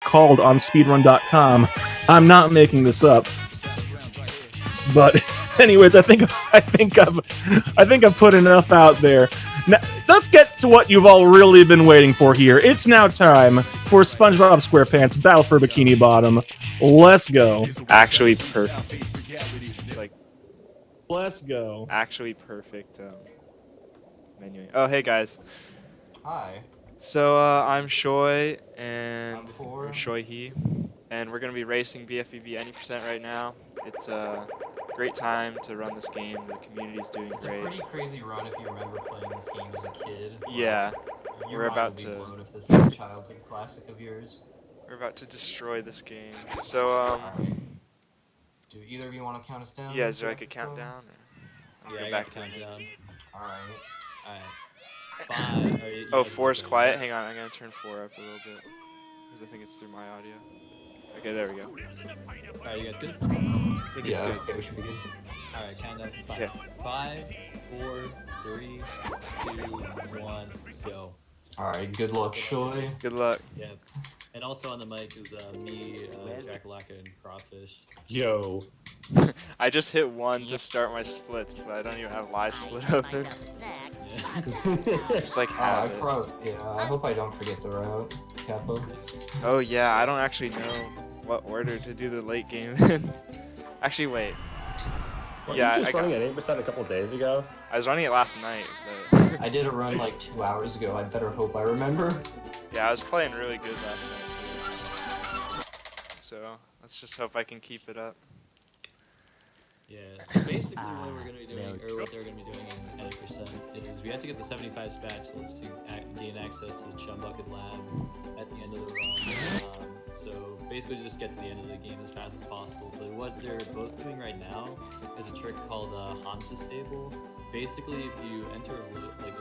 called on speedrun.com. I'm not making this up. But anyways, I think I've put enough out there. Now, let's get to what you've all really been waiting for here. It's now time for SpongeBob SquarePants Battle for Bikini Bottom. Let's go. Actually perfect. It's like Let's go. actually perfect menuing. Oh, hey guys. Hi. So I'm Shoy and I'm Four. or shoyhi, and we're gonna be racing BFBB any percent right now. It's a great time to run this game. The community's doing It's great. a pretty crazy run if you remember playing this game as a kid. Yeah, Your we're mind about will be to blown if this is a childhood classic of yours. we're about to destroy this game. So Alright. Do either of you want to count us down? yeah, is there like a countdown? Or Yeah, I back got to countdown. Alright. Alright. 5. Oh, 4's quiet. Hang on, I'm gonna turn 4 up a little bit because I think it's through my audio. Okay, there we go. Alright, you guys good? I think it's good. Okay, we should be good. Alright, countdown from 5. Okay. 5, 4, 3, 2, 1, go. Alright, good luck, Shoy. Good luck. Yeah. And also on the mic is me, Jackalaka, and Crawfish. Yo. I just hit 1 to start my splits, but I don't even have live split open. Yeah. Just like have it. I hope I don't forget the route, Kappa. Oh yeah, I don't actually know what order to do the late game in. Actually, wait. Yeah, you just I running at 8% a couple days ago. I was running it last night, but I did a run like 2 hours ago. I better hope I remember. yeah, I was playing really good last night too. So let's just hope I can keep it up. Yeah, so basically what we're going to be doing, or what they're going to be doing in 90% is we have to get the 75 spatulas to gain access to the Chum Bucket Lab at the end of the run. So basically just get to the end of the game as fast as possible. But what they're both doing right now is a trick called Hans Disable. Basically, if you enter a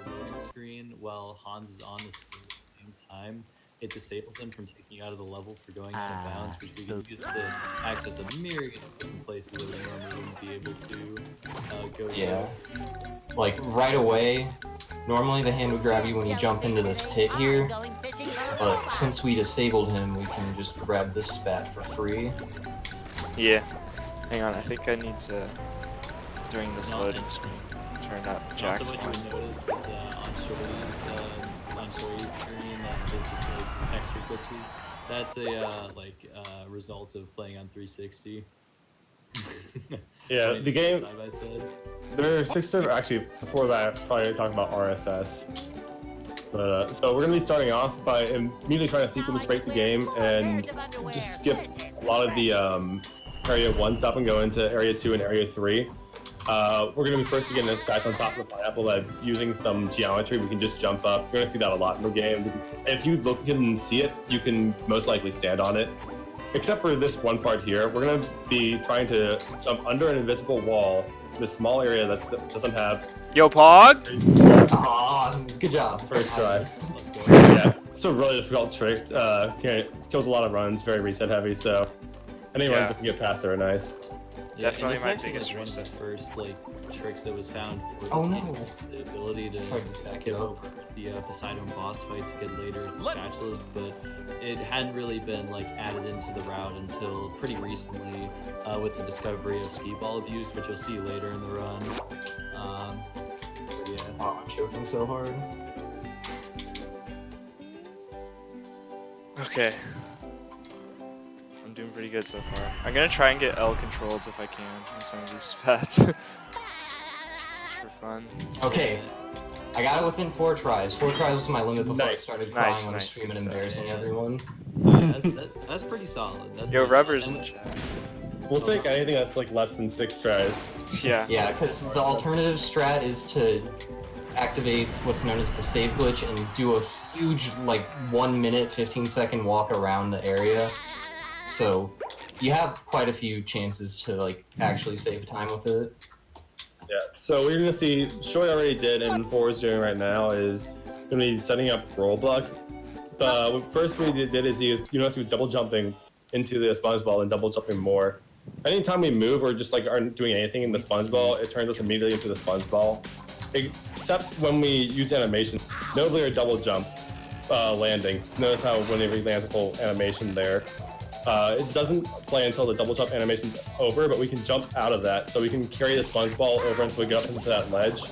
loading screen while Hans is on the screen at the same time, it disables him from taking you out of the level for going out of bounds, which we can use to access a myriad of different places that we normally wouldn't be able to go Yeah. Like, right away, normally the hand would grab you when you jump into this pit here, but since we disabled him, we can just grab this spat for free. Yeah. Hang on, I think I need to, during this loading screen, turn up Jack's Also, what volume. you would notice is on Shory's screen, there's just like some texture glitches. That's a result of playing on 360. Yeah, the game. Side by side. There are 6 different. Actually, before that, probably talking about RSS. But so we're gonna be starting off by immediately trying to sequence break the game and just skip a lot of the area 1 stuff and go into area 2 and area 3. We're gonna be first getting a scratch on top of the pineapple that using some geometry we can just jump up. You're gonna see that a lot in the game. If you look and see it, you can most likely stand on it. Except for this one part here, we're gonna be trying to jump under an invisible wall, this small area that doesn't have Yo, Pog! Aw, good job. first try. Let's go. Yeah, it's a really difficult trick. Kills a lot of runs, very reset heavy, so any runs Yeah. that can get past are nice. Yeah, Definitely and this my actually biggest was one reset. of the first tricks that was found for this Oh, game. no. The ability to Tried to back it get up. over the Poseidon boss fight to get later spatulas, but it hadn't really been like added into the route until pretty recently with the discovery of ski ball abuse, which you'll see later in the run. Yeah. Oh, I'm choking so hard. Okay. I'm doing pretty good so far. I'm gonna try and get L controls if I can in some of these spats. Just for fun. Okay, I got it within 4 tries. 4 tries was my limit before I Nice. started crying Nice, on the nice, stream good and stuff. embarrassing everyone. That's pretty solid. That's Yo, pretty Rubber's solid. in the chat. We'll take anything that's like less than 6 tries. Yeah. Yeah, because the alternative strat is to activate what's known as the save glitch and do a huge, like, 1 minute, 15-second walk around the area. So you have quite a few chances to, like, actually save time with it. Yeah, so we're gonna see, Shoy already did, and 4 is doing right now, is gonna be setting up roll block. The first what he did is he was double jumping into the sponge ball and double jumping more. Anytime we move or just like aren't doing anything in the sponge ball, it turns us immediately into the sponge ball. Except when we use animation, notably our double jump. landing. Notice how whenever he lands, this whole animation there. It doesn't play until the double jump animation's over, but we can jump out of that. So we can carry the sponge ball over until we get up into that ledge.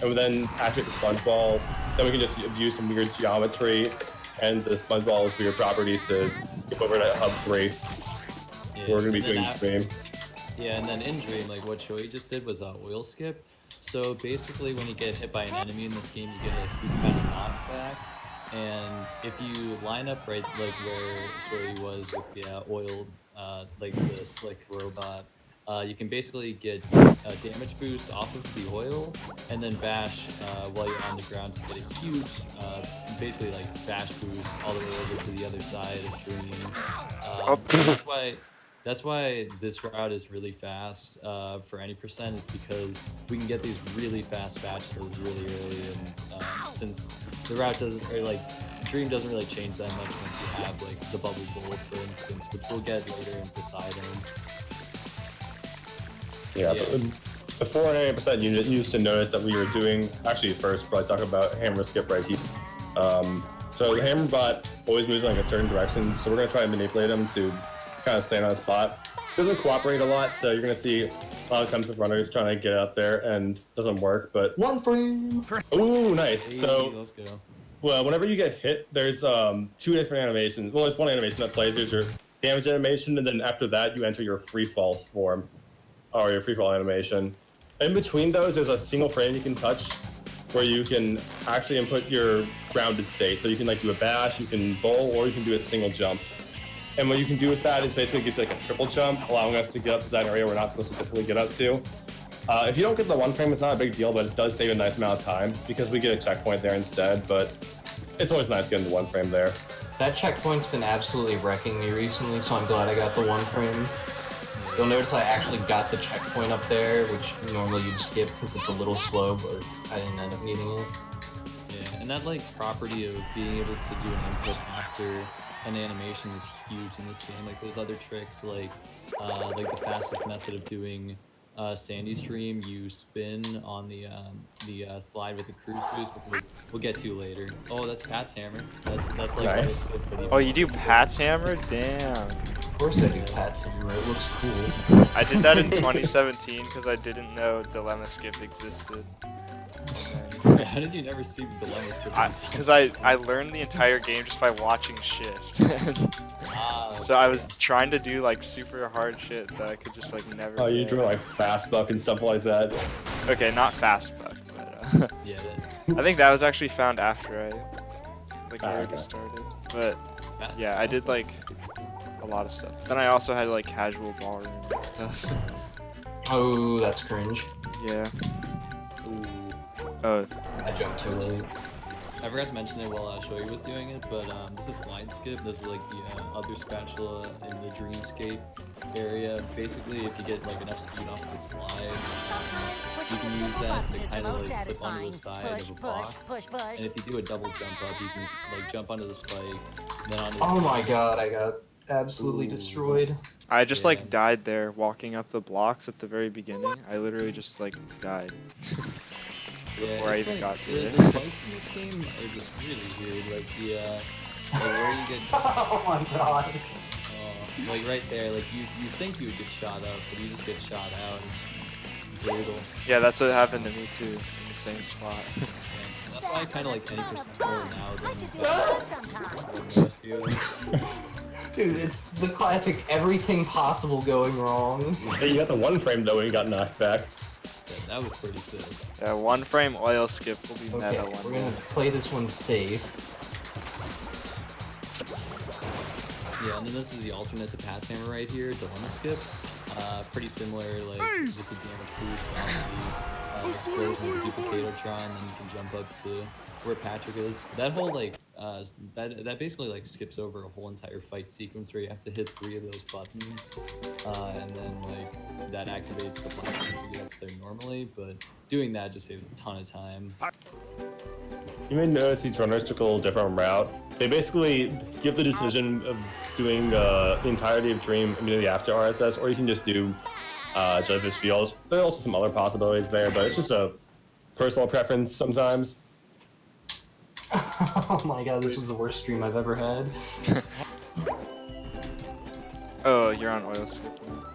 And then activate the sponge ball. Then we can just use some weird geometry and the sponge ball's weird properties to skip over to hub 3. Yeah, We're going to be doing Dream. Yeah, and then in Dream, like what shoyhi just did was oil skip. So basically when you get hit by an enemy in this game, you get a huge amount of knockback. And if you line up right like where shoyhi was with the oil, like the slick robot, you can basically get a damage boost off of the oil and then bash while you're on the ground to get a huge, basically like bash boost all the way over to the other side of Dream. That's why this route is really fast for any percent, is because we can get these really fast batch kills really early, and since the route doesn't, or like Dream doesn't really change that much once you have like the bubble bowl, for instance, which we'll get later in Poseidon. Yeah, but before 90%, you used to notice that we were doing, actually first, probably talk about hammer skip right here. So the hammer bot always moves in like a certain direction, so we're going to try and manipulate him to kind of stand on a spot. Doesn't cooperate a lot, so you're going to see a lot of times of runners trying to get up there and doesn't work, but... One frame! Ooh, nice. Hey, so, let's go. well, whenever you get hit, there's 2 different animations. Well, there's one animation that plays. There's your damage animation, and then after that, you enter your free fall form, or your free fall animation. In between those, there's a single frame you can touch, where you can actually input your grounded state. So you can like do a bash, you can bowl, or you can do a single jump. And what you can do with that is basically gives you like a triple jump, allowing us to get up to that area we're not supposed to typically get up to. If you don't get the 1 frame, it's not a big deal, but it does save a nice amount of time because we get a checkpoint there instead. But it's always nice getting the 1 frame there. That checkpoint's been absolutely wrecking me recently, so I'm glad I got the 1 frame. You'll notice I actually got the checkpoint up there, which normally you'd skip because it's a little slow, but I didn't end up needing it. Yeah, and that like property of being able to do an input after an animation is huge in this game. Like there's other tricks like the fastest method of doing Sandy Stream, you spin on the slide with the cruise boost, which we'll get to later. Oh, that's Pat's hammer. That's like nice. Oh, you do Pat's hammer? Damn. Of course I do Pat's hammer. It looks cool. I did that in 2017 because I didn't know Dilemma Skip existed. How did you never see the dilemma skip? Because I learned the entire game just by watching Shift. Okay. So I was trying to do like super hard shit that I could just like never. Oh, you do. drew like fast buck and stuff like that. Okay, not fast buck, but Yeah. I think that was actually found after I already started. But yeah, I did like a lot of stuff. Then I also had like casual ballroom and stuff. Oh, that's cringe. Yeah. Ooh. Oh. I jumped too late. I forgot to mention it while shoyhi was doing it, but this is slide skip. This is like the other spatula in the dreamscape area. Basically, if you get like enough speed off the slide, you can use that to kind of like flip onto the side of a box. And if you do a double jump up, you can like jump onto the spike, then onto. Oh my god, I got absolutely destroyed. I just like died there walking up the blocks at the very beginning. I literally just like died. Before I even got to it. The spikes in this game are just really weird. Like the like where you get. Oh my god. Like right there, like you think you would get shot up, but you just get shot out. It's brutal. Yeah, that's what happened to me too, in the same spot. Yeah, that's why I kind of like 10% more now than most people. Dude, it's the classic everything possible going wrong. Hey, you got the 1 frame though when you got knocked back. Yeah, that was pretty sick. Yeah, 1 frame oil skip will be Okay, meta one we're gonna play this one safe. Yeah, and then this is the alternate to Pat's hammer right here, dilemma skip. Pretty similar, like just a damage boost on the explosion with the duplicatotron, and then you can jump up to where Patrick is. That whole like that basically like skips over a whole entire fight sequence where you have to hit 3 of those buttons, and then like that activates the platforms to get up there normally. But doing that just saves a ton of time. You may notice these runners took a little different route. They basically give the decision of doing the entirety of Dream immediately after RSS, or you can just do Jellyfish Fields. There are also some other possibilities there, but it's just a personal preference sometimes. Oh my god, this was the worst stream I've ever had. Oh, you're on oil skip now.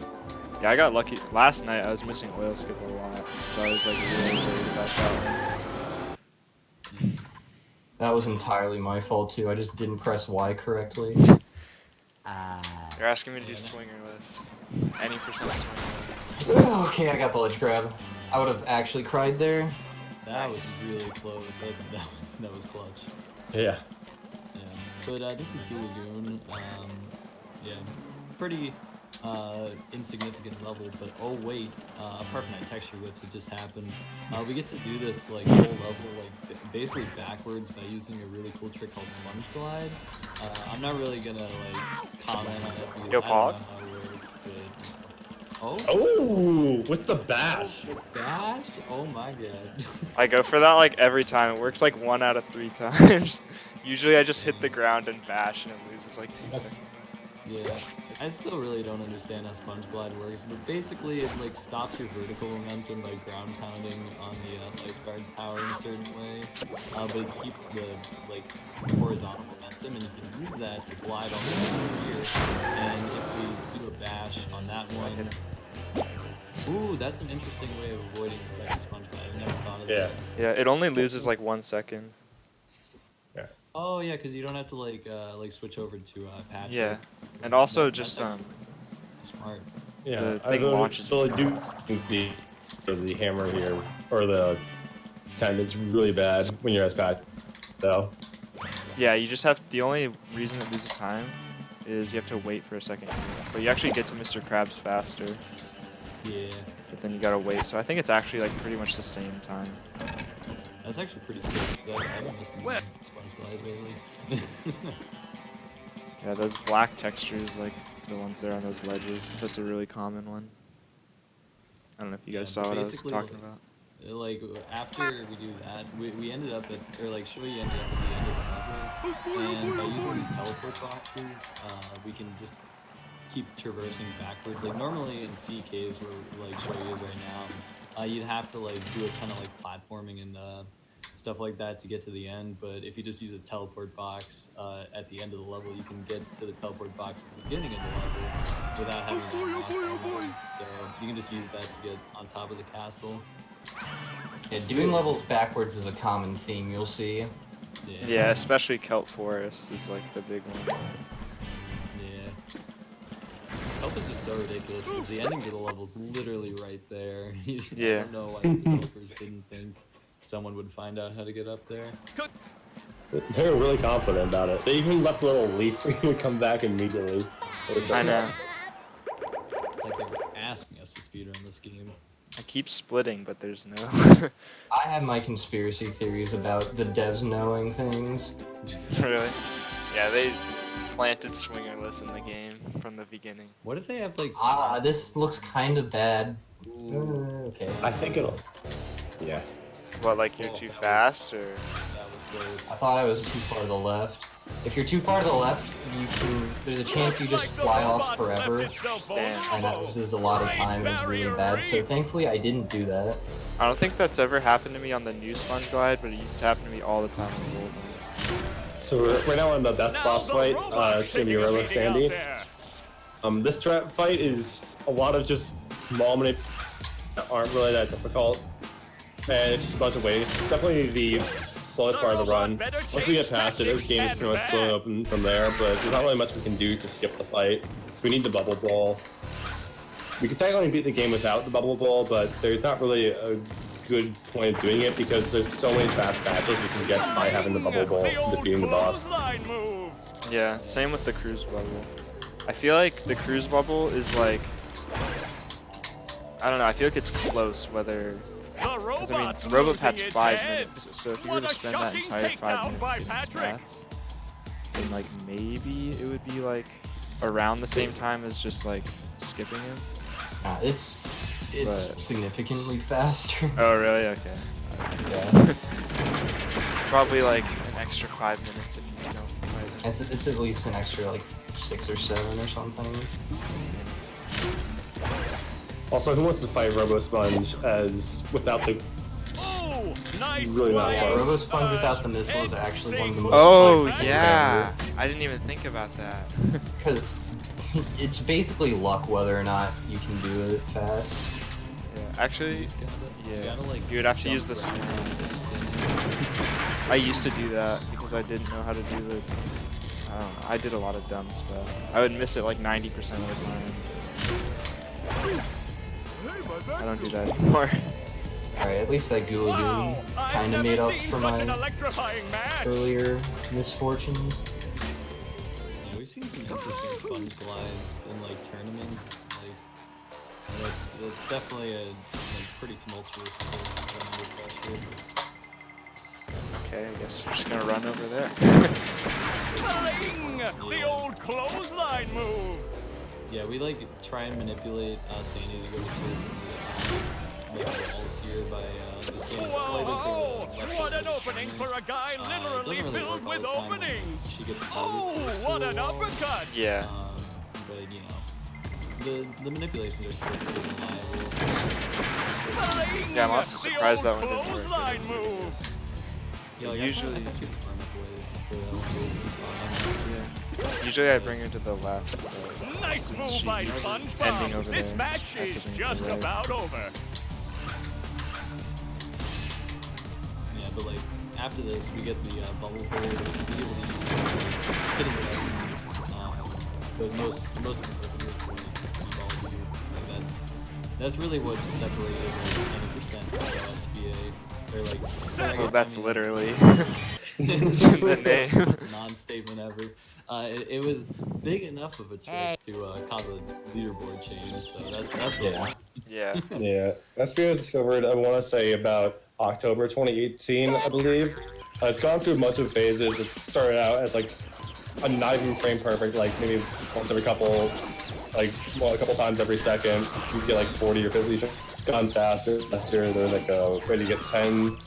Yeah, I got lucky. Last night I was missing oil skip a lot, so I was like really worried about that one. That was entirely my fault too. I just didn't press Y correctly. You're asking me to do swingerless. Any percent swingerless. Okay, I got the ledge grab. I would have actually cried there. That was really close. That was clutch. Yeah. Yeah. But this is Blue Lagoon. Yeah, pretty insignificant level, but oh wait, apart from that texture glitch that just happened, we get to do this like whole level like basically backwards by using a really cool trick called Sponge Glide. I'm not really gonna like comment on it because Yo, I Pog? don't know how it works, but oh, Oh, with the bash. bash! Oh my god. I go for that like every time. It works like 1 out of 3 times. Usually I just hit the ground and bash and it loses like 2 seconds. Yeah, I still really don't understand how Sponge Glide works, but basically it like stops your vertical momentum by ground pounding on the lifeguard tower in a certain way, but it keeps the like horizontal momentum, and you can use that to glide on the way here. And if we do a bash on that one, ooh, that's an interesting way of avoiding the second Sponge Glide. I never thought of that. Yeah, it only loses like 1 second. Oh yeah, because you don't have to like switch over to Patrick. Yeah, and also That's just actually smart. Yeah, The I thing launches really do think the hammer here, or the 10 is really bad when you're as bad. So, yeah, you just have, the only reason it loses time is you have to wait for a second. But you actually get to Mr. Krabs faster, Yeah, but then you gotta wait. So I think it's actually like pretty much the same time. that's actually pretty sick. 'Cause I haven't listened to Sponge Glide lately. Yeah, those black textures, like the ones there on those ledges, that's a really common one. I don't know if you guys Yeah, saw what I was basically, talking about. Like after we do that, we ended up at, or like shoyhi ended up at the end of the level, and by using these teleport boxes, we can just keep traversing backwards. Like normally in sea caves where like shoyhi is right now, you'd have to like do a ton of like platforming and stuff like that to get to the end. But if you just use a teleport box at the end of the level, you can get to the teleport box at the beginning of the level without having to unlock that level. So you can just use that to get on top of the castle. Yeah, doing levels backwards is a common theme, you'll see. Yeah, especially Kelp Forest is like the big one. Yeah. Help is just so ridiculous because the ending to the level's literally right there. Yeah. I don't know why the developers didn't think someone would find out how to get up there. they were really confident about it. They even left a little leaf for you to come back immediately. I know. It's like they were asking us to speedrun this game. I keep splitting, but there's no. I have my conspiracy theories about the devs knowing things. Really? Yeah, they planted swingerless in the game from the beginning. What if they have like... This looks kind of bad. Ooh, Okay. I think it'll. Yeah. What, like you're too fast, or? that was close. I thought I was too far to the left. If you're too far to the left, you can. There's a chance you just fly off forever, Damn. and that loses a lot of time. It's really bad. So thankfully, I didn't do that. I don't think that's ever happened to me on the new Sponge Glide, but it used to happen to me all the time on Gold. So right now on the best boss fight, it's gonna be Rolo Sandy. This trap fight is a lot of just small manip that aren't really that difficult, and it's just a bunch of ways. Definitely the slowest part of the run. Once we get past it, the game is pretty much going open from there, but there's not really much we can do to skip the fight. We need the bubble ball. We could technically beat the game without the bubble ball, but there's not really a good point of doing it because there's so many fast patches we can get by having the bubble ball and defeating the boss. Yeah, same with the cruise bubble. I feel like the cruise bubble is like, I don't know, I feel like it's close whether, because I mean, Robopat's 5 minutes, so if you were to spend that entire 5 minutes getting stats, then like maybe it would be like around the same time as just like skipping him. It's But- significantly faster. Oh really? Okay. Yeah. It's probably like an extra 5 minutes if you don't fight it. It's at least an extra like 6 or 7 or something. Also, who wants to fight Robo Sponge as without the really not Yeah, fun. Robo Sponge without the missile is actually one of the most Oh fun yeah, I didn't even think about that. because it's basically luck whether or not you can do it fast. Yeah, actually, You yeah, gotta, like, you would have to jump use the around slam. and just spin. I used to do that because I didn't know how to do the. I don't know. I did a lot of dumb stuff. I would miss it like 90% of the time. I don't do that anymore. Alright, at least that Gulagoon kind of made up for my earlier misfortunes. Yeah, we've seen some interesting sponge glides in like tournaments. Like, and it's definitely a like, pretty tumultuous thing under pressure. Okay, I guess we're just gonna run over there. The old clothesline move. Yeah, we like try and manipulate Sandy to go to certain walls here by just getting slightly to the left What of an the opening corner. for a guy It literally doesn't really filled work all with the time when openings. She gets Oh, what an uppercut. Yeah. But you know, the manipulations are still pretty reliable. Yeah, I'm also surprised that one didn't work. Clothesline move. Yeah, like, Usually- I thought you would run away for that one. It would be fine. Yeah. Usually I bring her to the left. But Nice since move by she's ending Spongebob. over This there, match I have to is bring her to just the right. about over. Yeah, but like after this, we get the bubble hole, which we'll be able to use hitting the weapons, but most specifically for like ball use. Like that's really what separated like 90% from the SBA. Or like Well, that's I mean, literally it's in the name. non-statement ever. It was big enough of a trick to cause a leaderboard change, so that's really Yeah. Yeah. Yeah, SBA was discovered, I want to say, about October 2018, I believe. It's gone through much of phases. It started out as like a not even frame perfect, like maybe once every couple, like, well, a couple times every second. You get like 40 or 50. It's gone faster. There's like a way to get 10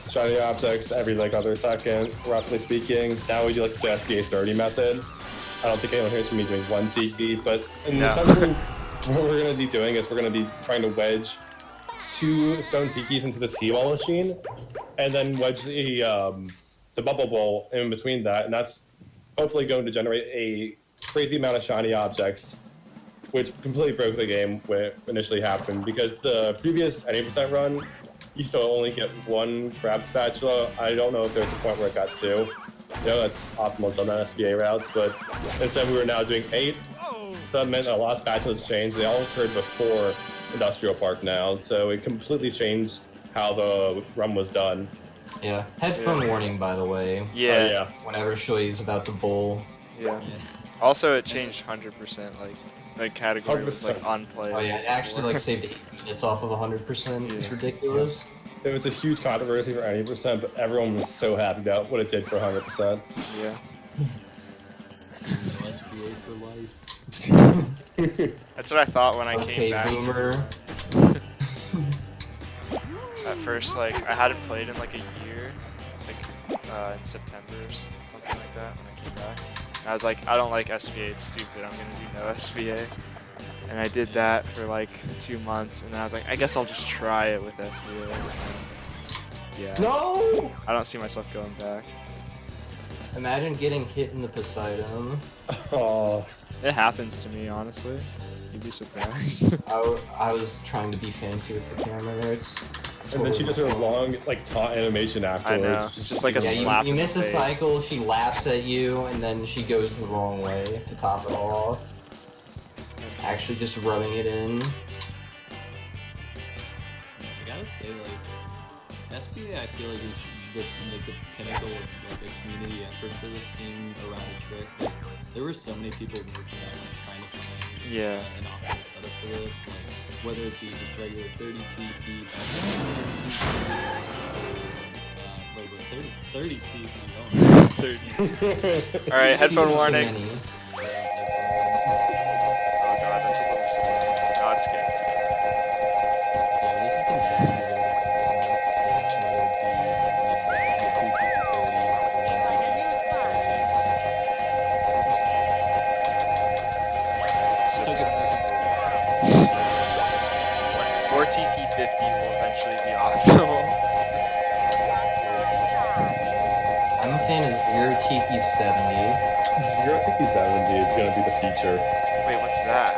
shiny objects every like other second, roughly speaking. Now we do like the SBA 30 method. I don't think anyone here is going to be doing one tiki, but in No. essentially, what we're going to be doing is we're going to be trying to wedge 2 stone tikis into the seawall machine, and then wedge the bubble bowl in between that, and that's hopefully going to generate a crazy amount of shiny objects, which completely broke the game when it initially happened, because the previous 80% run used to only get 1 grab spatula. I don't know if there's a point where it got 2. You know, that's optimal on the SBA routes, but instead we were now doing 8. So that meant a lot of spatulas changed. They all occurred before Industrial Park now, so it completely changed how the run was done. Yeah. Headphone warning, by the way. Yeah. Yeah. Whenever Shoyi's about to bowl. Yeah. Also, it changed 100%. Like, the category was like 100%. unplayable. Oh yeah, it actually like saved 8 minutes off of 100%. It's Yeah. ridiculous. It was a huge controversy for 80%, but everyone was so happy about what it did for 100%. Yeah. SBA for life. That's what I thought when I Okay, came back. boomer. At first, like, I hadn't played in like a year, like in September or something like that when I came back. And I was like, I don't like SBA, it's stupid, I'm gonna do no SBA. And I did that for like 2 months, and then I was like, I guess I'll just try it with SBA. Yeah. No! I don't see myself going back. Imagine getting hit in the Poseidon. Oh, It happens to me, honestly. You'd be surprised. I was trying to be fancy with the camera there. It's and then she does her long, like, taunt animation I afterwards. know. It's just like a yeah, slap you in the miss a face. cycle, she laughs at you, and then she goes the wrong way to top it all off. Actually just rubbing it in. I gotta say, like, SBA, I feel like is the pinnacle of like a community effort for this game around a trick. Like, there were so many people working on like trying to find Yeah. an optimal setup for this, like whether it be just regular 30 TP, wait, 30 TP. Oh, 30. Alright, headphone Too warning. many. Oh god, that's a little slow. No, it's good, it's good. Yeah, this has been said before, whether it So be the 2 TP 30 or 1 TP 30. Took a second. 4 TP 50 will eventually be optimal. Tiki 70. Zero Tiki 70 is gonna be the feature. Wait, what's that?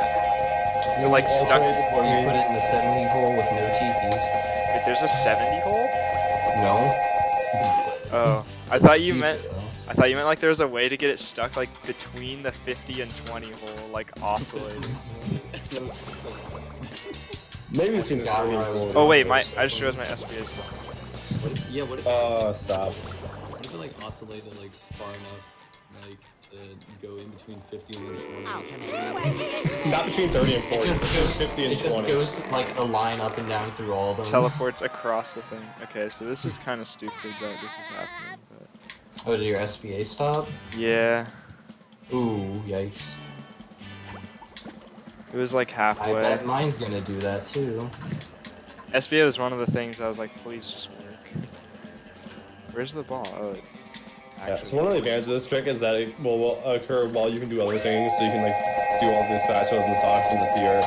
Is it like stuck? You put it in the 70 hole with no tikis. Wait, there's a 70 hole? No. Oh, I It's thought you cute, meant. though. I thought you meant like there was a way to get it stuck like between the 50 and 20 hole, like oscillating. Maybe between forgot 30 where and I was 40. Oh wait, I just realized my SBA is gone. Yeah, what if, Stop. what if it like oscillated like far enough, like to go in between 50 and 20? Not between 30 and 40. It just goes, 50 and it just 20. goes like a line up and down through all of them. Teleports across the thing. Okay, so this is kind of stupid that this is happening, but Oh, did your SBA stop? yeah, Ooh, yikes. it was like I halfway. bet mine's gonna do that too. SBA was one of the things I was like, please just work. Where's the ball? Oh, it's Yeah, actually. so one of the advantages of this trick is that it will occur while you can do other things, so you can like do all these spatulas and sauctions with your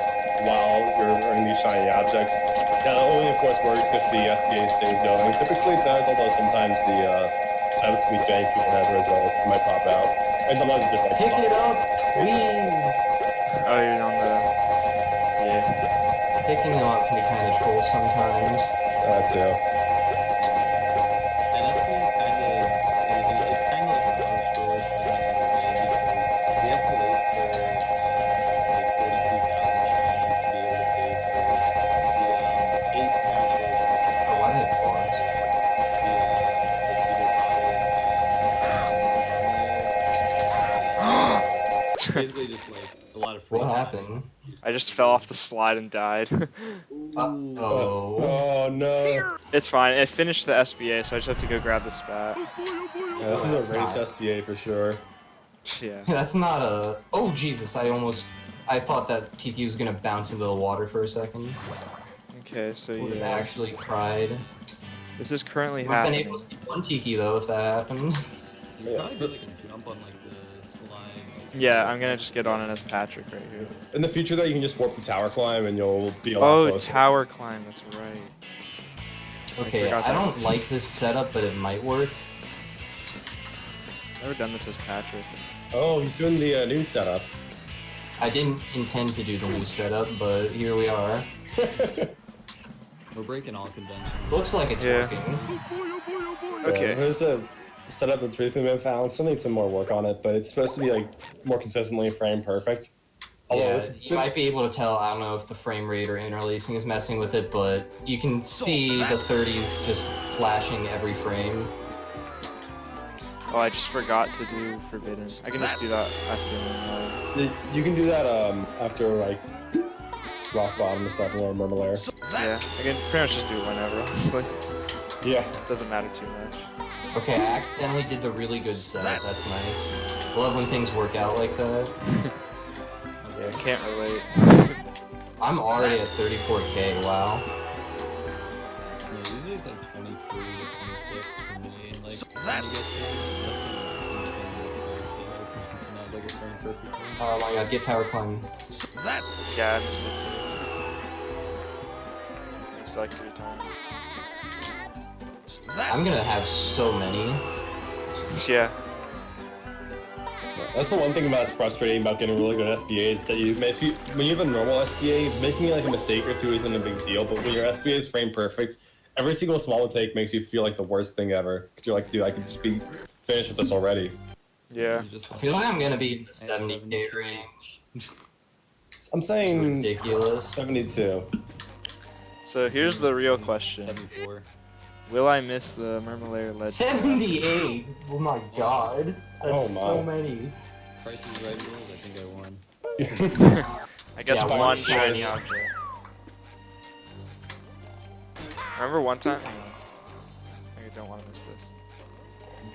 while you're earning these shiny objects. That only of course works if the SBA stays going. Typically it does, although sometimes the setups can be janky and as a result it might pop out. And sometimes it just like Pick it up, please! Oh, you're on the. Yeah. Picking them up can be kind of troll sometimes. too. And that's been kind of, it's kind of like a mouse roller segment in a way because we have to wait for like 42,000 shinies to be able to pay for the 8 spatulas. Oh, why did it pause? Basically just like a lot of free What time. happened? I just fell off the slide and died. Uh-oh. Oh no. It's fine. It finished the SBA, so I just have to go grab the spat. Yeah, this is a race SBA for sure. Yeah. That's not a... Oh, Jesus, I thought that Tiki was gonna bounce into the water for a second. Okay, so Would have yeah. actually cried. This is currently We've been happening. able to see one Tiki, though, if that happened. You probably do like a jump on like the slime. Yeah, I'm gonna just get on it as Patrick right here. In the future though you can just warp the tower climb and you'll be a lot Oh, closer. tower climb. That's right. Okay, forgot I that don't was- like this setup, but it might work. Never done this as Patrick. Oh, he's doing the new setup. I didn't intend to do the new setup, but here we are. We're breaking all conventions. Looks like it's Yeah. working. Okay. Yeah, there's a setup that's recently been found. Still needs some more work on it, but it's supposed to be like more consistently frame perfect. Although Yeah, it's you might be able to tell, I don't know if the frame rate or interlacing is messing with it, but you can see the 30s just flashing every frame. Oh, I just forgot to do Forbidden. I can just do that after. you can do that after like rock bottom or stuff or Murmulair. Yeah, I can pretty much just do it whenever, honestly. Yeah. It doesn't matter too much. Okay, I accidentally did the really good setup, that's nice. I love when things work out like that. Yeah, I can't relate. I'm already at 34k, wow. Yeah, usually it's like 23 or 26 for me. And like when you get there, that's an insane space. Not like a frame perfect one. Oh my god, get tower climb. Yeah, I missed it too. Missed like 3 times. I'm gonna have so many. Yeah. That's the one thing about it's frustrating about getting really good SBAs that when you have a normal SBA, making like a mistake or two isn't a big deal, but when your SBA is frame perfect, every single small mistake makes you feel like the worst thing ever. Because you're like, dude, I could just be finished with this already. Yeah. You just I feel like I'm gonna be in the At 70k range. I'm This is saying ridiculous. 72. So here's the real question. 74. Will I miss the Murmulair Ledge? 78! Oh my god. That's Oh so my. many. Price is Right rules. I think I won. I guess Yeah, one one shiny shiny. object. Remember one time? I don't want to miss this.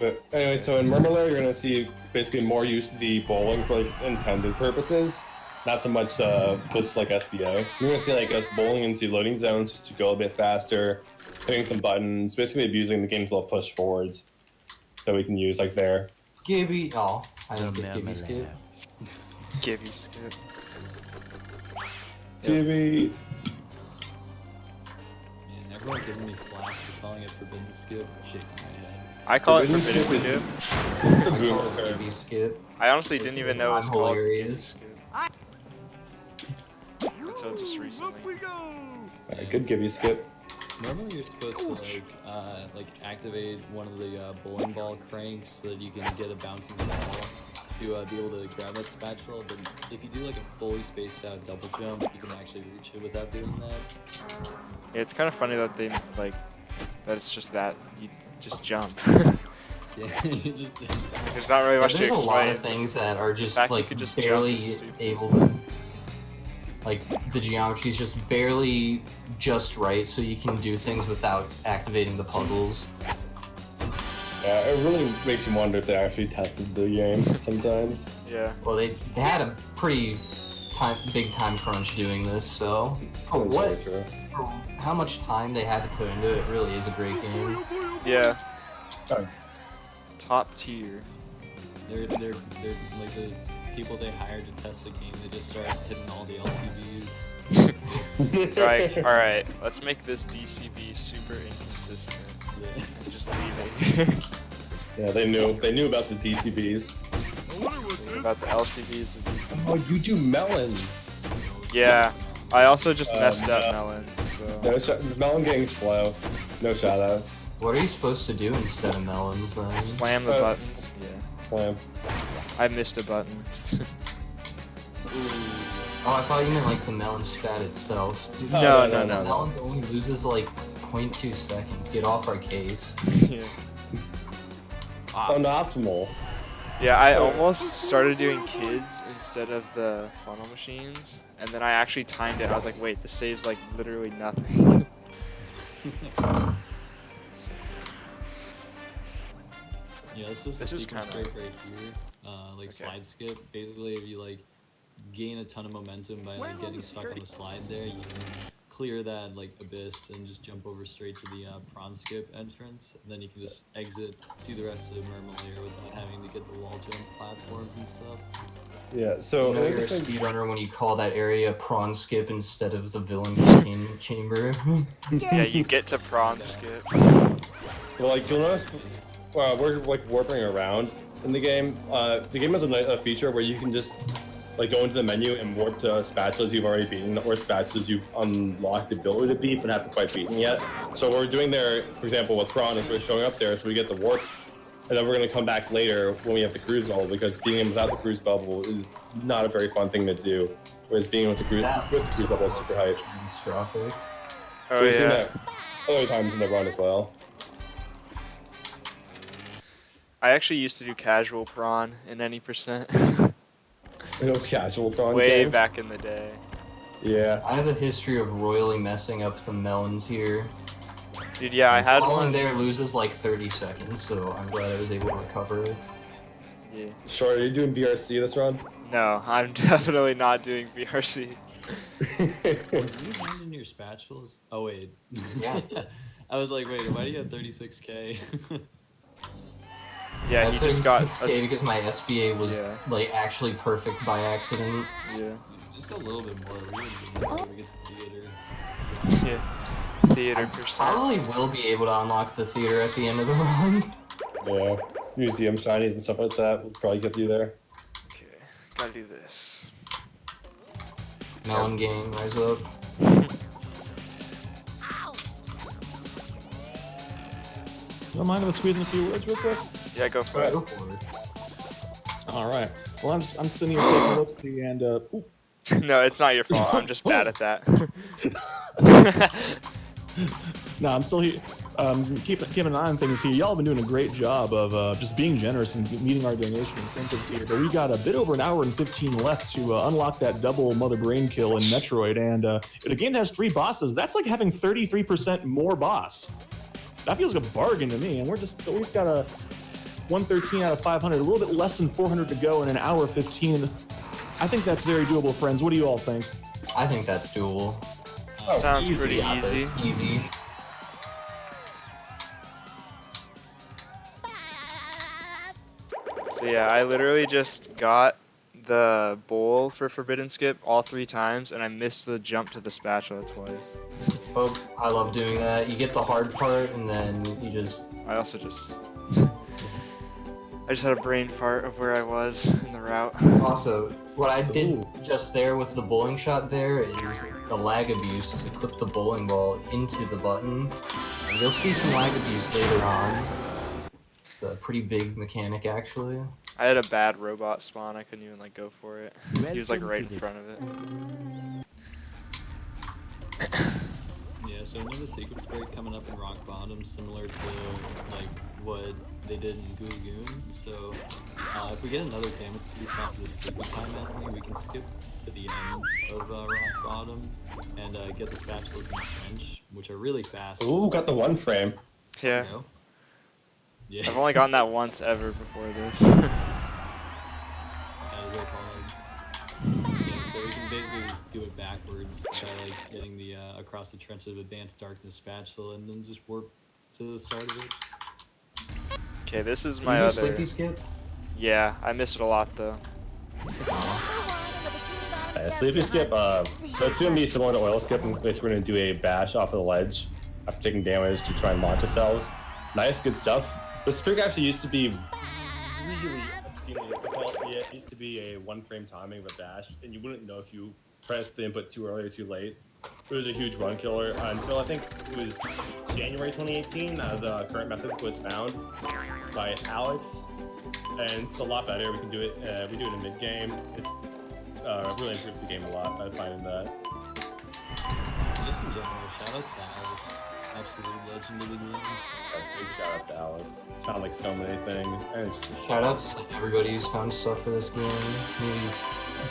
But anyway, so in Murmulair, you're gonna see basically more use of the bowling for like its intended purposes, not so much glitches like SBA. You're gonna see like us bowling into loading zones just to go a bit faster, hitting some buttons, basically abusing the game's little push forwards that we can use like there. Gibby. Oh, I didn't get Gibby skip. Gibby skip. Gibby. Man, everyone giving me flash for calling it forbidden skip. Shaking my head. I call it Forbidden forbidden skip skip. Okay. Gibby skip. I honestly This didn't is even know it was called hilarious. bikini skip until just recently. Alright, good Gibby skip. Normally you're supposed to like activate one of the bowling ball cranks so that you can get a bouncing ball to be able to grab that spatula. But if you do like a fully spaced out double jump, you can actually reach it without doing that. Yeah, it's kind of funny that they like that it's just that you just jump. Yeah, you just There's not really much to There's a lot explain. of things that are just fact you like could just jump barely is stupid. able to. Like the geometry is just barely just right, so you can do things without activating the puzzles. Yeah, it really makes you wonder if they actually tested the game sometimes. Yeah. Well, they had a pretty big time crunch doing this, so for That's what, very true. for how much time they had to put into it, it really is a great game. Yeah. Oh, Top tier. they're like the people they hired to test the game. They just start hitting all the LCVs. Like, alright, let's make this DCB super inconsistent. Yeah. And just leave it. yeah, they knew about the DCBs. About the LCVs of these. Oh, you do melons. Yeah. I also just messed no. up melons, so. No melon getting slow. No shoutouts. What are you supposed to do instead of melons then? Slam the buttons. Yeah. Slam. I missed a button. Oh, I thought you meant like the melon spat itself. Dude, No, the no. melons only loses like 0.2 seconds. Get off our case. Yeah. It's unoptimal. Yeah, I almost started doing kids instead of the funnel machines, and then I actually timed it. I was like, wait, this saves like literally nothing. Yeah, this is kinda- break right here. Like slide skip. Basically, if you like gain a ton of momentum by like getting stuck on the slide there, you can clear that like abyss and just jump over straight to the prawn skip entrance. And then you can just exit, do the rest of the mermaid layer without having to get the wall jump platforms and stuff. Yeah, so You know I you're a think speedrunner when you call that area prawn skip instead of the villain chamber. Yeah, you get to prawn skip. well, like you'll notice, we're like warping around in the game. The game has a feature where you can just like go into the menu and warp to spatulas you've already beaten or spatulas you've unlocked the ability to beat but haven't quite beaten yet. So what we're doing there, for example, with prawn is we're showing up there so we get the warp, and then we're going to come back later when we have the cruise bubble, because being in without the cruise bubble is not a very fun thing to do. Whereas being with the cruise bubble is super hype. Catastrophic. Oh, So we've seen yeah. that other times in the run as well. I actually used to do casual prawn in any percent. No casual prawn Way game. back in the day. Yeah. I have a history of royally messing up the melons here. Dude, yeah, I had Falling one. there loses like 30 seconds, so I'm glad I was able to recover it. Yeah. Short, are you doing BRC this run? No, I'm definitely not doing BRC. Are you handing your spatulas? Oh wait. Yeah. I was like, wait, why do you have 36k? Yeah, he just got. Okay, because my SBA was Yeah. like actually perfect by accident. Yeah. Just a little bit more. We're gonna get to theater. Yeah. Theater percent. Probably will be able to unlock the theater at the end of the run. Yeah. Museum shinies and stuff like that will probably get you there. Okay, gotta do this. Melon gang, rise up. Don't mind if I squeeze in a few words real quick? Yeah, go for it. Go for it. All right. Well, I'm sitting here taking a look and ooh. No, it's not your fault. I'm just bad at that. No, I'm still here. Keeping an eye on things here. Y'all have been doing a great job of just being generous and meeting our donation incentives here. But we got a bit over an hour and 15 left to unlock that double Mother Brain kill in Metroid. And a game that has 3 bosses, that's like having 33% more boss. That feels like a bargain to me. And we're just got a 113 out of 500, a little bit less than 400 to go in an hour 15. I think that's very doable, friends. What do you all think? I think that's doable. Sounds easy. pretty Got easy. this. Easy. So yeah, I literally just got the bowl for Forbidden Skip all 3 times, and I missed the jump to the spatula twice. Oh, I love doing that. You get the hard part, and then you just I also just I just had a brain fart of where I was in the route. Also, what I did Ooh. just there with the bowling shot there is the lag abuse to clip the bowling ball into the button. And you'll see some lag abuse later on. It's a pretty big mechanic, actually. I had a bad robot spawn. I couldn't even like go for it. He was like right in front of it. Yeah, so another sequence break coming up in Rock Bottom, similar to like what they did in Goo. So if we get another camera spot for the sleeping time enemy, we can skip to the end of Rock Bottom and get the spatulas in the trench, which are really fast. Ooh, got the one frame. Yeah. You know? Yeah. I've only gotten that once ever before this. Yeah, so we can basically do it backwards by like getting the across the trench of Advanced Darkness spatula and then just warp to the start of it. Okay, this is Can my you do other. sleepy skip? Yeah, I miss it a lot though. Sleepy skip, so it's gonna be similar to oil skip, in case we're gonna do a bash off of the ledge after taking damage to try and launch ourselves. Nice, good stuff. The streak actually used to be really obscenely difficult. It used to be a one frame timing of a bash, and you wouldn't know if you pressed the input too early or too late. It was a huge run killer until I think it was January 2018. The current method was found by Alex, and it's a lot better. We can do it. We do it in mid game. It's really improved the game a lot by finding that. Just in general, shout out to Alex. Absolute legend of the game. A big shout out to Alex. It's found like so many things, and it's just Shoutouts to everybody who's found stuff for this game. He's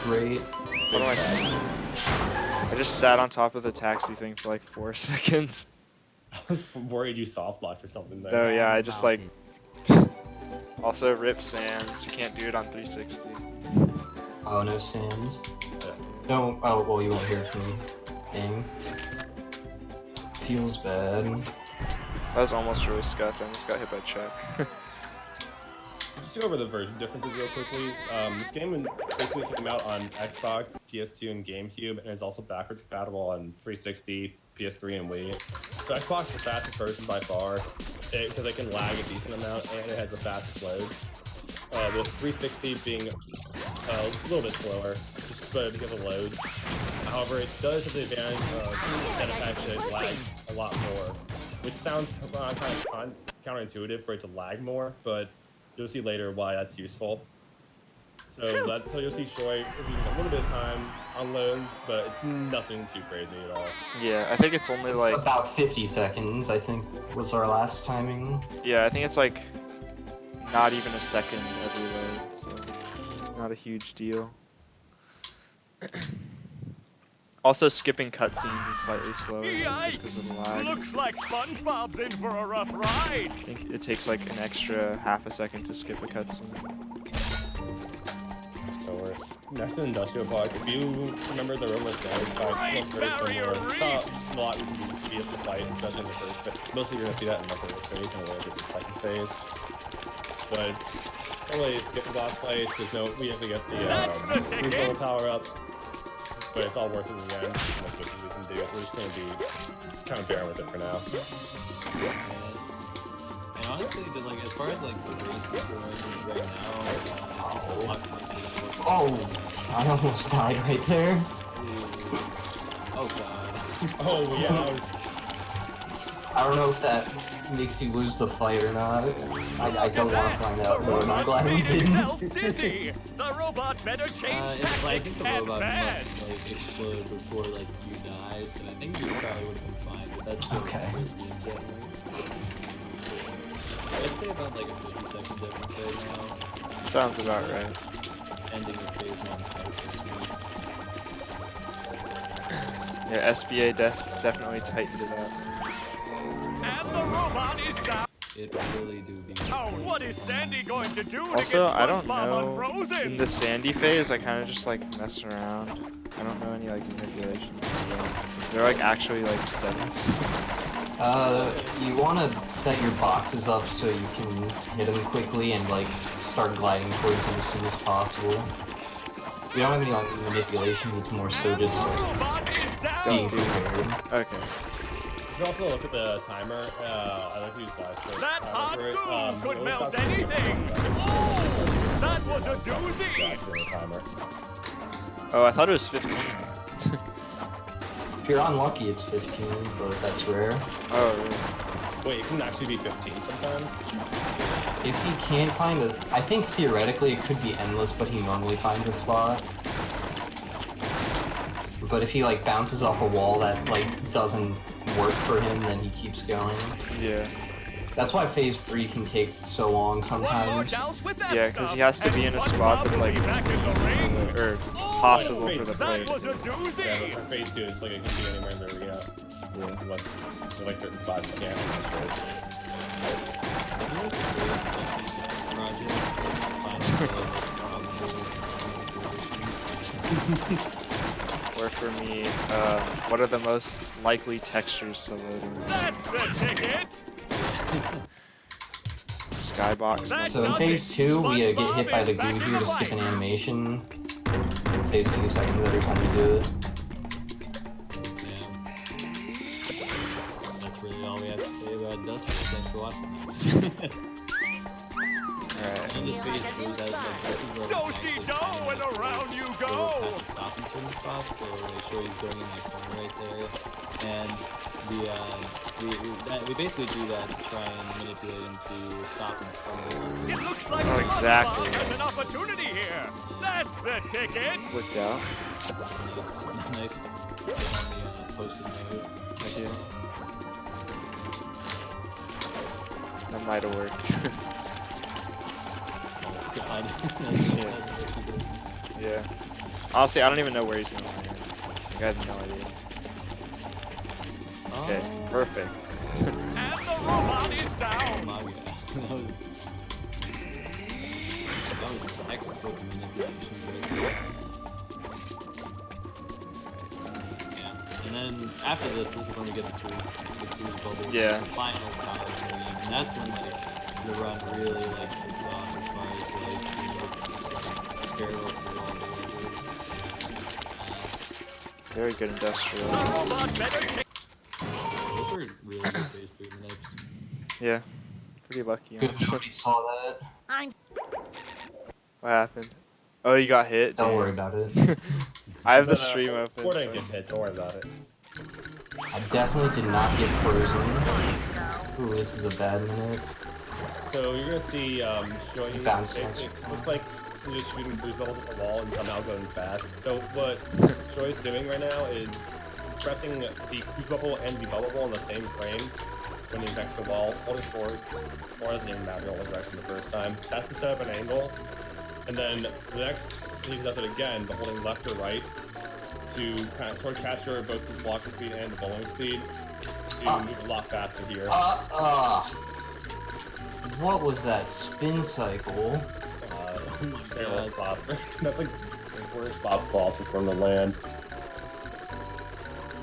great. What do I just sat on top of the taxi thing for like 4 seconds. I was worried you soft locked or something there. So yeah, I just like. Also, rip sands. You can't do it on 360. Oh, no sands. Don't. Oh, well, you won't hear from me. Dang. Feels bad. That was almost really scuffed. I almost got hit by Chuck. Just go over the version differences real quickly. This game basically came out on Xbox, PS2, and GameCube, and is also backwards compatible on 360, PS3, and Wii. So Xbox is the fastest version by far, because it can lag a decent amount, and it has the fastest loads. With 360 being a little bit slower, just because of loads. However, it does have the advantage of that fact that it lags a lot more, which sounds kind of counterintuitive for it to lag more, but you'll see later why that's useful. So you'll see Shoy is using a little bit of time on loads, but it's nothing too crazy at all. Yeah, I think it's only It's like. about 50 seconds, I think, was our last timing. Yeah, I think it's like not even a second every load, so not a huge deal. Also, skipping cutscenes is slightly slower just because of the lag. Looks like Spongebob's in for a rough ride. I think it takes like an extra half a second to skip a cutscene. So we're next to Industrial Park. If you remember the Roman standard fight, it's very similar. It's not a lot we can do to speed up the fight, especially in the first phase. Mostly you're gonna see that in the first phase and a little bit in the second phase. But really, skip the boss fights. There's no, we have to get the three-level tower up. But it's all worth it in the end. There's no glitches we can do, so we're just gonna be kind of bearing with it for now. And honestly, like as far as like the race is going right now, it's a lot closer than it was. Oh, I almost died right there. Oh god. Oh yeah. I don't know if that makes you lose the fight or not. I don't want to find out, but I'm glad we didn't. Dizzy. The robot better change I tactics think the and robot fast. must like explode before like you die, so I think you probably would have been fine, but that's still Okay. risky in general. I'd say about like a 50-second difference right now. Sounds about right. Ending of phase 1 start phase 1. Yeah, SBA definitely tightened it up. And the robot is down. It really do be. Oh, what is Sandy going to do Also, to get I don't SpongeBob know. unfrozen? In the sandy phase, I kind of just like mess around. I don't know any like manipulations. Is there like actually like setups? You want to set your boxes up so you can hit them quickly and like start gliding towards them as soon as possible. We don't have any like manipulations, it's more so just like Robot is down. being do. prepared. Okay. can also look at the timer. I like to use that. That hot goo could melt anything. Oh, that was a doozy. Timer. Oh, I thought it was 15. If you're unlucky, it's 15, but that's rare. Oh, really? Wait, it can actually be 15 sometimes? If he can't find a... I think theoretically it could be endless, but he normally finds a spot. But if he, like, bounces off a wall that, like, doesn't work for him, then he keeps going. Yeah. That's why phase 3 can take so long sometimes. Yeah, because he has to be in a spot that's, like, easy or possible for the play. That was a Yeah, doozy. but for phase 2, it's like it can be anywhere in the arena. Yeah. Unless there's like certain spots you can't. Or for me, what are the most likely textures to load in? That's the ticket. Skybox. So in phase 2, we get hit by the goo here to skip an animation. It saves a few seconds every time you do it. That's really all we have to say about Dust. Thanks for watching. Alright. And just phase 3, that like this is where we can actually Do-si-do and around you we'll go. have to stop in certain spots, so like Shoyhi's going in that corner right there, and we basically do that to try and manipulate him to stop him from It looks like Oh, exactly. SpongeBob has an opportunity here. That's the ticket. Looked out. nice on the posted note. Yeah. That might have worked. God. Yeah. Yeah. Honestly, I don't even know where he's going. Like, I have no idea. Okay, perfect. And the robot is down. Oh, yeah. That was expert manipulation. Yeah. And then after this is when we get the cruise bubble. Yeah. The final power of the game. And that's when like the run really like takes off as far as like barrel through all the ledges. Very good industrial. The robot better check. Those were really good phase 3 minutes. Yeah. Pretty lucky. Good Honestly. nobody saw that. What happened? Oh, you got hit? Don't Damn. worry about it. I have the stream open. Before I So. get hit, don't worry about it. I definitely did not get frozen. Ooh, this is a bad minute. So you're gonna see Shoyhi Bounce basically looks like he's just shooting boost bubbles at the wall and somehow going fast. So what Shoyhi's doing right now is he's pressing the boost bubble and the bubble ball in the same frame when he impacts the wall, holding forward, or doesn't even matter all the direction the first time. That's to set up an angle. And then the next he does it again, but holding left or right to kind of sort of capture both his blocking speed and the bowling speed to move a lot faster here. What was that spin cycle? Terrible spot. That's like the worst spot claws for him to land.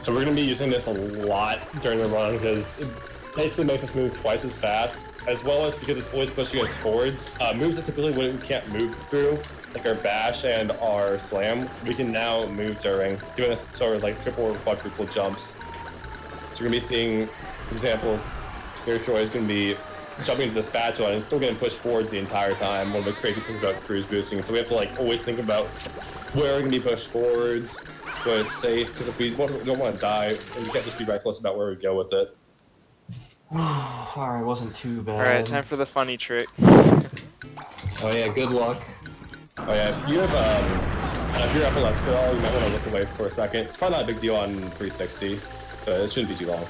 So we're gonna be using this a lot during the run because it basically makes us move twice as fast, as well as because it's always pushing us forwards. Moves that typically we can't move through, like our bash and our slam, we can now move during, giving us sort of like triple or quadruple jumps. So you're gonna be seeing, for example, here Troy is gonna be jumping into the spatula and it's still getting pushed forwards the entire time. One of the crazy things about cruise boosting. So we have to like always think about where we're gonna be pushed forwards, where it's safe, because if we don't want to die, and we can't just be reckless about where we go with it. Alright, wasn't too bad. Alright, time for the funny trick. Oh yeah, good luck. Oh yeah, if you have if you're up left at all, you might want to look away for a second. It's probably not a big deal on 360, but it shouldn't be too long.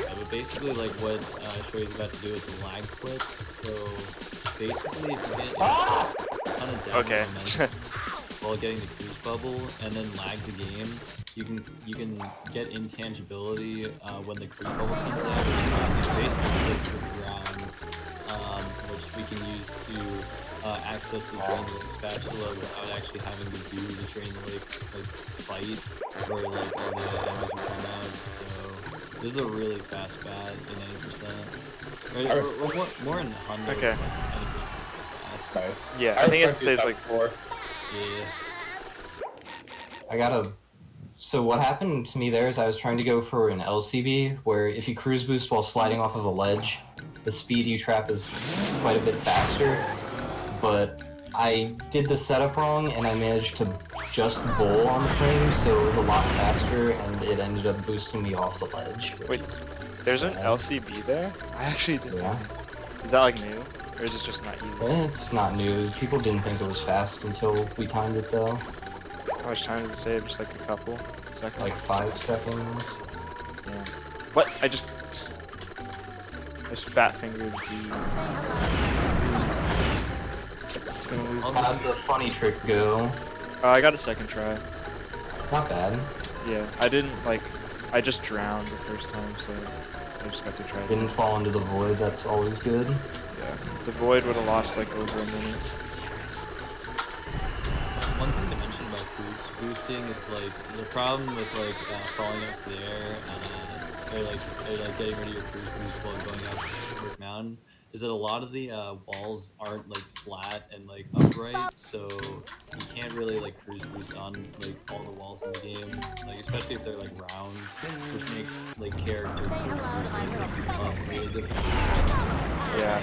Yeah, but basically, like what Shoyhi's about to do is a lag quit. So basically, if you get a ton of down Okay. momentum while getting the cruise bubble and then lag the game, you can get intangibility when the cruise bubble comes out, which is basically like the ground, which we can use to access the drain lake spatula without actually having to do the drain lake like fight where like all the enemies will come out. So this is a really fast spat in 80%. Or more in 100. Okay. 90% is still fast. Nice. Yeah, I think it saves like 4. Yeah. I got a So what happened to me there is I was trying to go for an LCB, where if you cruise boost while sliding off of a ledge, the speed you trap is quite a bit faster. But I did the setup wrong, and I managed to just bowl on the frame, so it was a lot faster, and it ended up boosting me off the ledge. Wait, there's an LCB there? I actually didn't. Yeah. Is that like new? Or is it just not used? It's not new. People didn't think it was fast until we timed it, though. How much time does it save? Just like a couple seconds? Like 5 seconds. Yeah. What? I just fat fingered the... It's gonna lose. How'd the funny trick go? I got a second try. Not bad. Yeah, I didn't like... I just drowned the first time, so I just got to try it. Didn't fall into the void, that's always good. Yeah. The void would have lost like over a minute. One thing to mention about cruise boosting is like the problem with like falling up to the air or like getting rid of your cruise boost while going up Brick Mountain is that a lot of the walls aren't like flat and like upright, so you can't really like cruise boost on like all the walls in the game, like especially if they're like round, which makes like character cruise boost like this really difficult. Yeah.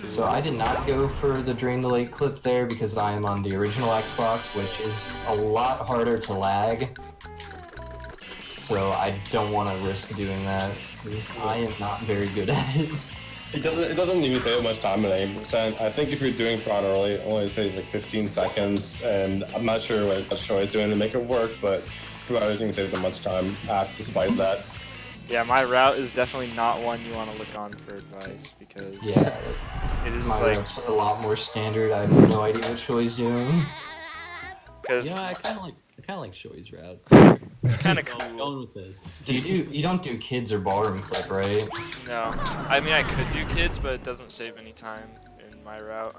So I did not go for the Drain the Lake clip there because I am on the original Xbox, which is a lot harder to lag. So I don't want to risk doing that because I am not very good at it. It doesn't even save much time at 80%. I think if you're doing prod early, it only saves like 15 seconds, and I'm not sure what shoyhi is doing to make it work, but prod doesn't save them much time despite that. Yeah, my route is definitely not one you want to look on for advice because Yeah, it is my like route's a lot more standard. I have no idea what shoyi's doing. because Yeah, I kind of like shoyhi's route. it's kind of cool. Going with this. You don't do kids or ballroom clip, right? No, I mean I could do kids, but it doesn't save any time in my route.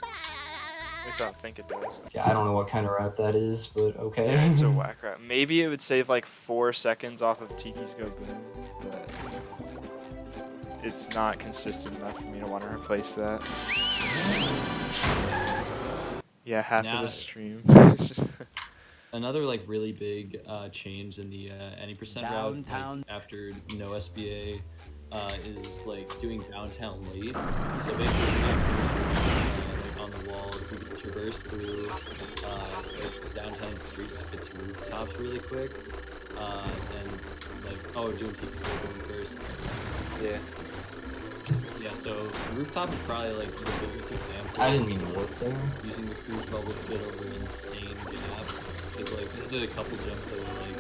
At least I don't think it does. Yeah, I don't know what kind of route that is, but okay. Yeah, it's a whack route. Maybe it would save like 4 seconds off of Tiki's Go Boom, but it's not consistent enough for me to want to replace that. Yeah, half of the stream. It's just Another like really big change in the any percent route like, after no SBA is like doing downtown late. So basically, you get like on the wall, you can traverse through like downtown streets if it's rooftops really quick. And like doing Tiki's Go Boom first. yeah. Yeah, so rooftop is probably like the biggest example. I didn't mean to look there. Using the cruise bubble to get over insane gaps. Cause like I did a couple jumps that were like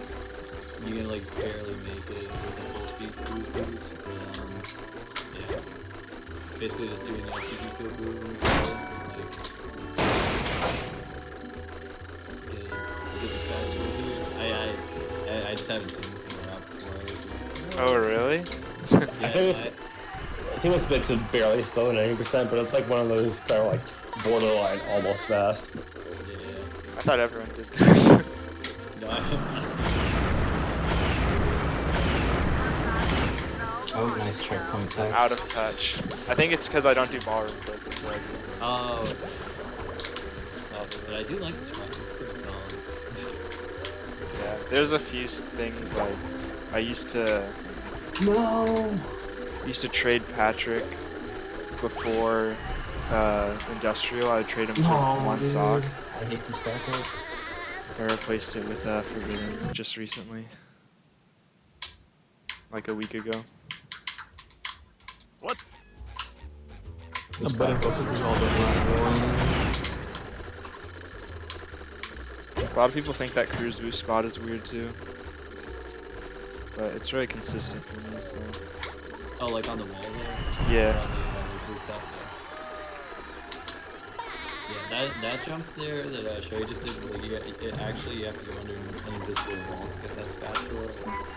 you can like barely make it with a full speed cruise boost. But yeah, basically just doing like Tiki's Go Boom and like get the Spanish really good. I just haven't seen this in the route before. Oh really? I think it's bits of barely slower than 80%, but it's like one of those that are like borderline almost fast. Yeah. I thought everyone did this. No, I have not seen Oh, nice checkpoint text. Out of touch. I think it's because I don't do ballroom clip. So like it's, but I do like this route. It's pretty solid. yeah, there's a few things like I used to trade Patrick before Industrial. I would trade him for one dude. sock. I hate this backup. I replaced it with Forbidden just recently, like a week ago. What? This The button backup focus is is all all the A lot of people think that cruise boost spot is weird too, but it's really consistent for me. So. Oh, like on the wall there? Yeah. On the rooftop there. Yeah, that jump there that shoyhi just did, like, you have to go under an invisible wall to get that spatula.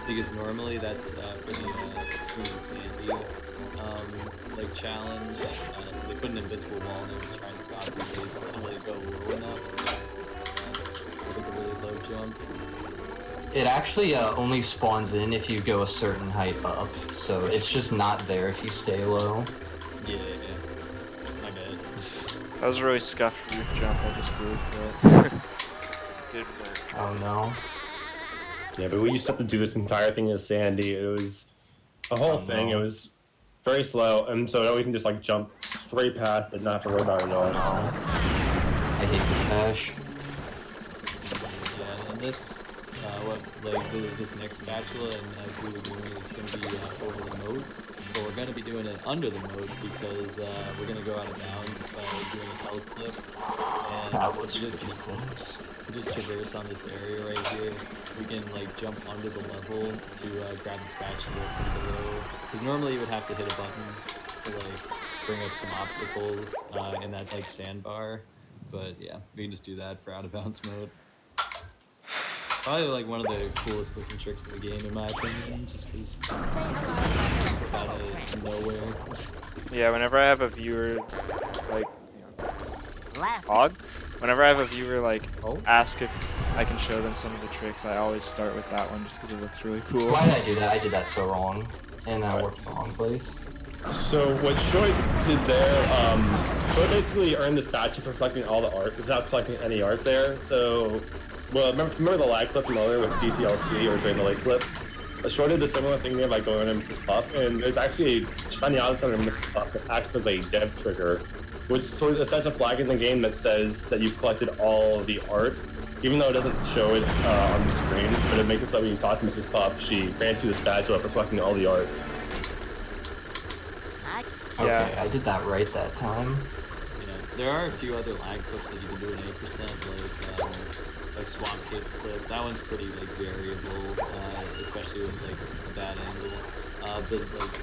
Because normally that's for the Swing and Sandy like challenge. So they put an invisible wall and they were trying to stop it and let it go low enough. So it's like a really low jump. It actually only spawns in if you go a certain height up, so it's just not there if you stay low. Yeah, my bad. That was a really scuffed roof jump I just did, but did work. Oh no. Yeah, but we used to have to do this entire thing as Sandy. It was a whole thing. no. It was very slow, and so now we can just like jump straight past it, not have to worry about it at all. I hate this bash. Yeah, and this, this next spatula and we were doing is going to be over the moat, but we're going to be doing it under the moat because we're going to go out of bounds by doing a hell clip, and That was we just pretty close. traverse on this area right here. We can like jump under the level to grab the spatula from below, because normally you would have to hit a button to like bring up some obstacles in that like sandbar, but yeah, we can just do that for out of bounds mode. Probably like one of the coolest looking tricks in the game, in my opinion, just because it's out of nowhere. Yeah, whenever I have a viewer, like, Hog? Whenever I have a viewer, like, ask if I can show them some of the tricks, I always start with that one just because it looks really cool. Why did I do that? I did that so wrong. And then I worked in the wrong place. So what Shoy did there, Shoy basically earned this spatula for collecting all the art without collecting any art there. So, well, remember the lag clip from earlier with DTLC or during the lake clip? Shoy did a similar thing there by going into Mrs. Puff, and there's actually a shiny icon of Mrs. Puff that acts as a dev trigger, which sort of sets a flag in the game that says that you've collected all the art, even though it doesn't show it on the screen, but it makes it so when you talk to Mrs. Puff, she grants you the spatula for collecting all the art. Okay, Yeah. I did that right that time. Yeah, there are a few other lag clips that you can do in 8%, like Swamp Cave clip. That one's pretty like variable, especially with like a bad angle. But like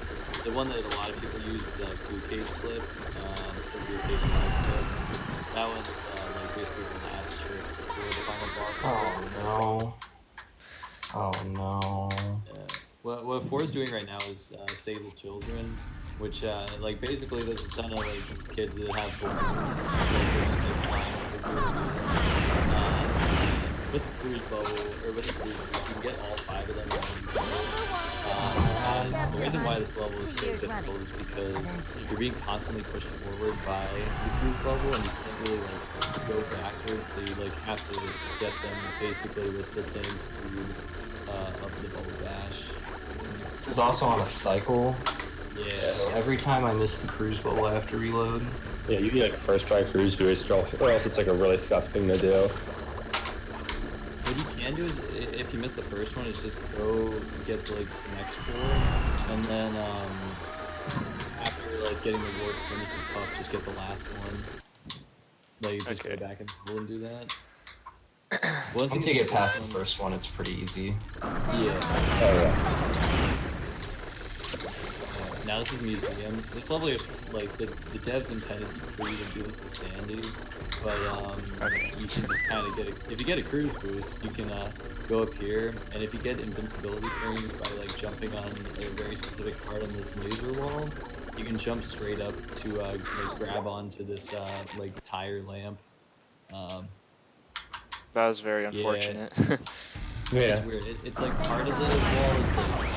the one that a lot of people use is Blue Cage clip, the Blue Cage lag clip. That one's like basically the last trick before the final boss. Oh no. Yeah. What 4 is doing right now is Save the Children, which like basically there's a ton of like kids that have balloons that they're just like flying over the balloon. With the cruise bubble, or with the cruise bubble, you can get all 5 of them in one bubble. And the reason why this level is so difficult is because you're being constantly pushed forward by the cruise bubble, and you can't really like go backwards, so you like have to get them basically with the same speed of the bubble dash. This is also on a cycle. Yeah. So every time I miss the cruise bubble, I have to reload. Yeah, you need like a first try cruise boost, or else it's like a really scuffed thing to do. What you can do is, if you miss the first one, is just go get like the next 4, and then after like getting the reward from Mrs. Puff, just get the last one. Like just go back and pull and do that. Once you get past the first one, it's pretty easy. Yeah. Oh yeah. Now this is Museum. This level is like the devs intended for you to do this as Sandy, but you can just kind of get if you get a cruise boost, you can go up here, and if you get invincibility frames by like jumping on a very specific part on this laser wall, you can jump straight up to like grab onto this like tire lamp. That was very unfortunate. Yeah. It's weird. It's like part of the wall is like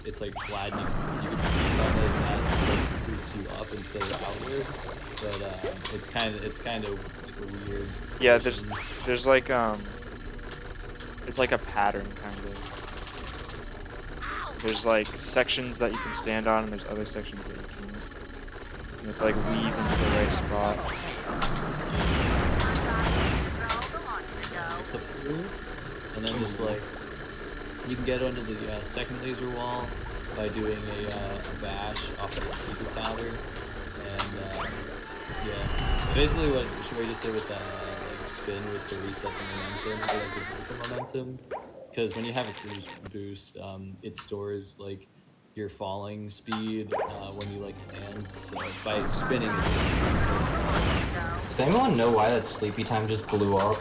it's like flat, and you can stand on it, and that like boosts you up instead of outward. But it's kind of like a weird. Yeah, position. there's like it's like a pattern kind of. There's like sections that you can stand on, and there's other sections that you can't. And it's like weave into the right spot. Clip through, and then just like you can get under the second laser wall by doing a bash off of this people tower, and yeah, basically what Shoy just did with that like spin was to reset the momentum, or like rebuild the momentum, because when you have a cruise boost, it stores like your falling speed when you like land, so by spinning it basically restarts. Does anyone know why that sleepy time just blew up?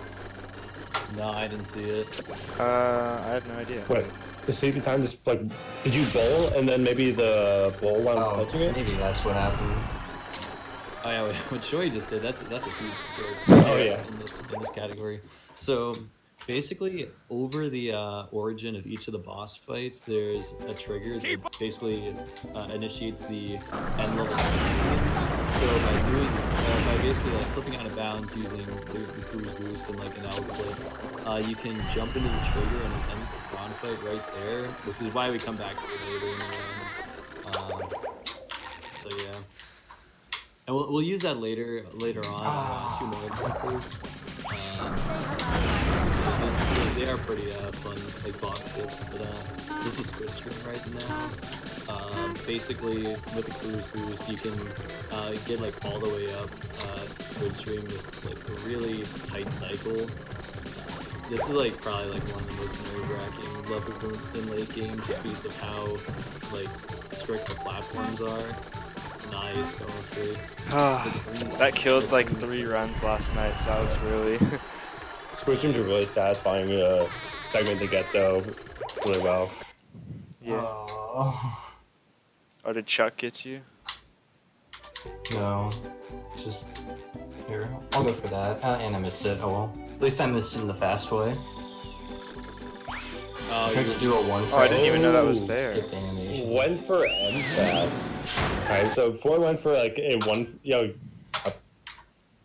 No, I didn't see it. I have no idea. What? The safety time just like, did you bowl and then maybe the bowl wound up touching it? Maybe that's what happened. Oh yeah, what Shoy just did, that's a huge stroke. Oh, yeah. In this category. So Basically, over the origin of each of the boss fights, there's a trigger that basically initiates the end level cutscene. So by basically like flipping out of bounds using the cruise boost and like an L clip, you can jump into the trigger and it ends the ground fight right there, which is why we come back to it later in the run. So yeah, and we'll use that later on in 2 more instances. They are pretty fun, like boss skips, but this is Squid Stream right now. Basically, with the cruise boost, you can get like all the way up Squid Stream with like a really tight cycle. This is like probably like one of the most nerve-wracking levels in late game, just because of how like strict the platforms are. Nice going through. That killed like 3 runs last night, so I was really. Squid Stream's a really satisfying segment to get though, really well. Yeah. Oh, Did Chuck get you? no. Just here. I'll go for that. And I missed it. Oh well. At least I missed it in the fast way. I tried to do a one. Oh, I didn't even know that was there. Skip animation. Went for MSAS. Alright, so before I went for like a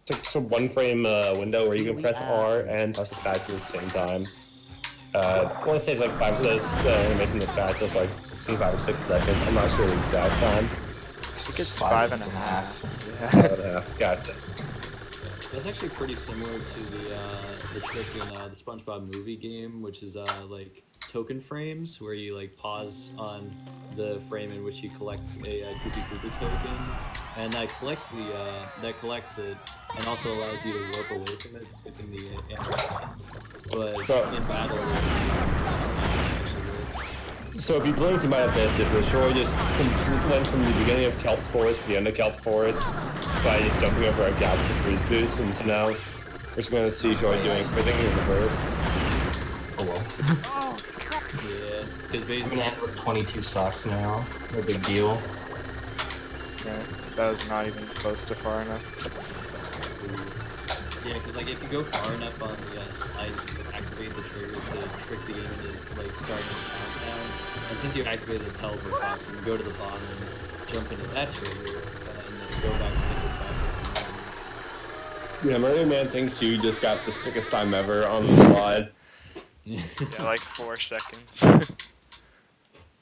it's a 1 frame window where you can press R and touch the spatula at the same time. I want to say it's like 5 for the animation of the spatula, so like 5 or 6 seconds. I'm not sure the exact time. I think it's 5.5. Yeah. 5.5. Gotcha. That's actually pretty similar to the trick in the Spongebob movie game, which is like token frames, where you like pause on the frame in which you collect a Goofy Koopa token, and that collects it, and also allows you to warp away from it, skipping the animation. But in battle, it actually works. So if you blink, you might have missed it, but Shoy just went from the beginning of Kelp Forest to the end of Kelp Forest by just jumping over a gap with the cruise boost, and so now we're just going to see Shoy doing everything in reverse. Oh well. Yeah, because I'm basically, gonna end with 22 socks now. No big deal. Yeah, that was not even close to far enough. yeah, because like if you go far enough on the slide, you can activate the trigger to trick the game into like starting the countdown. And since you activated the teleport box, you can go to the bottom and jump into that trigger, and then go back to the dispatcher. Yeah, Murray Man thinks you just got the sickest time ever on the slide. Yeah, like 4 seconds.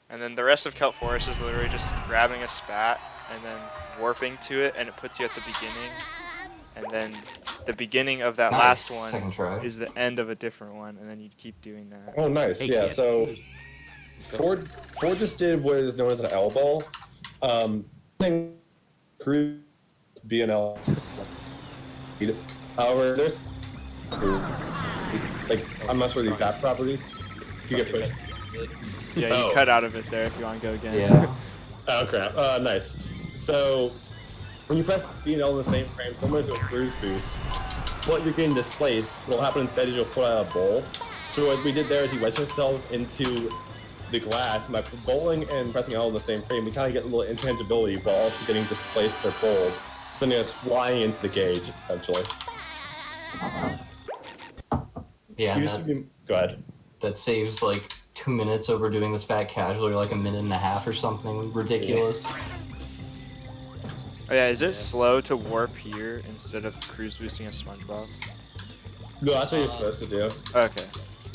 And then the rest of Kelp Forest is literally just grabbing a spat and then warping to it, and it puts you at the beginning. And then the beginning of that last one is the end of a different one, and then you keep doing that. Oh, nice. Yeah, so Ford just did what is known as an L ball. Cruise BNL. However, there's like I'm not sure the exact properties. If you get pushed. Yeah, you cut out of it there if you want to go again. Yeah. Oh crap. Nice. So when you press BNL in the same frame, similar to a cruise boost, what you're getting displaced, what'll happen instead is you'll pull out a bowl. So what we did there is we wedged ourselves into the glass. By bowling and pressing L in the same frame, we kind of get a little intangibility while also getting displaced for bowl, sending us flying into the cage, essentially. Yeah, Go ahead. that saves like 2 minutes over doing the spat casually, or like a minute and a half or something ridiculous. Oh yeah, is it slow to warp here instead of cruise boosting a Spongebob? No, that's what you're supposed to do. Okay,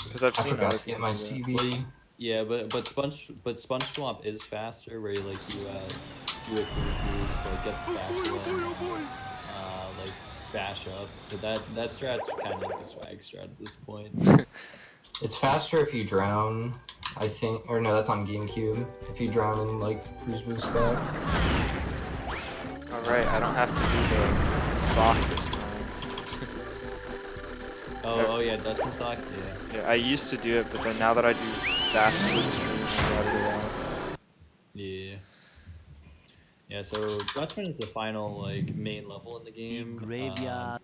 because I've I seen forgot other to get people my do that. CV. Yeah, but SpongeBob is faster, where you like you do a cruise boost, like get the spatula, like bash up. But that strat's kind of like the swag strat at this point. It's faster if you drown, I think. Or no, that's on GameCube. If you drown in like cruise boost back. Alright, I don't have to do the sock this time. Oh yeah, Dustman sock. Yeah. Yeah, I used to do it, but then now that I do fast Squid Stream, I routed it out. Yeah. Yeah. So Dustman is the final like main level in the game. Graveyard.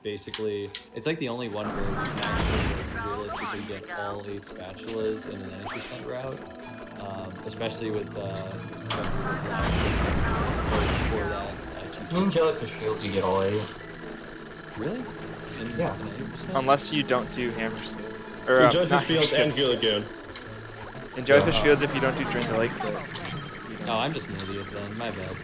Basically, it's like the only one where you can actually like, realistically get all 8 spatulas in an 90% route. Especially with stuff before that. In Jellyfish Fields, you get all 8. Really? Yeah. Unless you don't do hammer scale. Or, In Jellyfish not Fields Houston. and Gila Lagoon. In Jellyfish Fields if you don't do Drain the Lake Flip. Oh, I'm just an idiot then. My bad.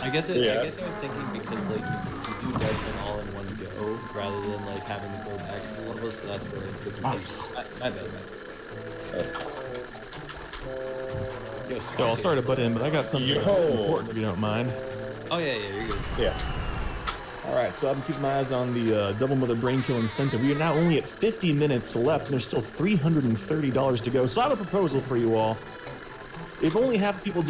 I guess I was thinking because like you do Dutchman all in one go rather than like having to go back to the levels, so that's where like, the Nice. my bad. Yo, I'll start to butt in, but I got something important if you don't mind. Oh yeah, you're good. Yeah. All right, so I've been keeping my eyes on the Double Mother Brain Kill incentive. We are now only at 50 minutes left, and there's still $330 to go. So I have a proposal for you all. If only half people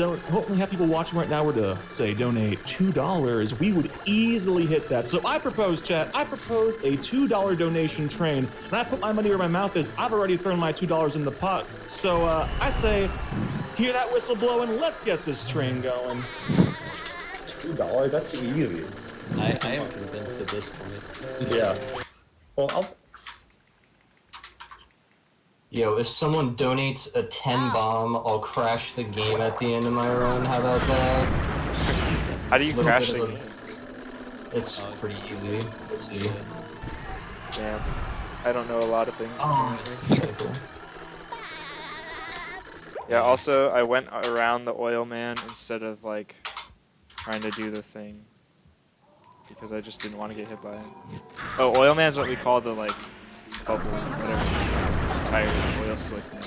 watching right now were to say donate $2, we would easily hit that. So I propose, chat. I propose a $2 donation train, and I put my money where my mouth is. I've already thrown my $2 in the pot. So I say, hear that whistle blowing? Let's get this train going. $2? That's easy. I am convinced at this point. Yeah. Well, Yo, if someone donates a 10 bomb, I'll crash the game at the end of my run. How about that? How do you Little crash bit the of a- game? It's pretty easy. Let's see. Damn. I don't know a lot of things. Oh, it's simple. Yeah, also, I went around the oil man instead of, like, trying to do the thing. Because I just didn't want to get hit by it. Oh, oil man's what we call the, like, bubble, whatever it's called. Entire oil slick now.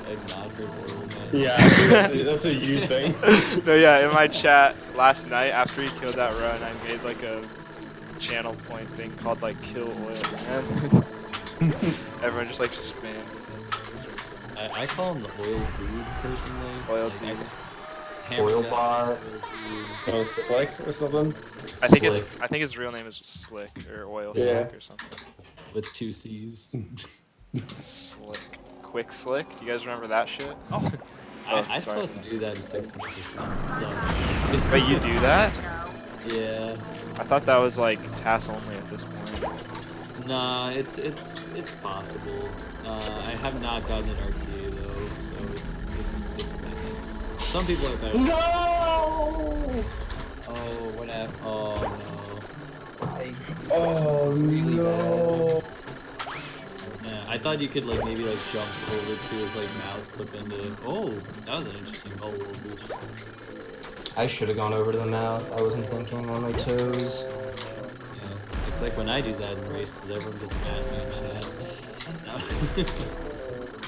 I've not heard oil man. yeah, that's a you thing. No, yeah, in my chat last night after he killed that run, I made, like, a channel point thing called, like, kill oil man. Everyone just, like, spam. I call him the oil dude personally. Oil Like, dude. Oil bar. Oh, Slick or something? I think his real name is Slick or Oil Yeah. Slick or something. With 2 C's. Slick. Quick Slick? Do you guys remember that shit? I sorry. still have to do that in 16%. So. Wait, you do that? Yeah. I thought that was like TAS only at this point. Nah, it's possible. I have not gotten an RTA though, so it's pending. Some people are better. No! Oh, what happened? Oh Oh, no. Yeah, I thought you could like maybe like jump over to his like mouth, clip into. Oh, that was an interesting bubble boost. I should have gone over to the mouth. I wasn't thinking on my toes. Yeah, it's like when I do that in races, everyone gets mad at me in chat.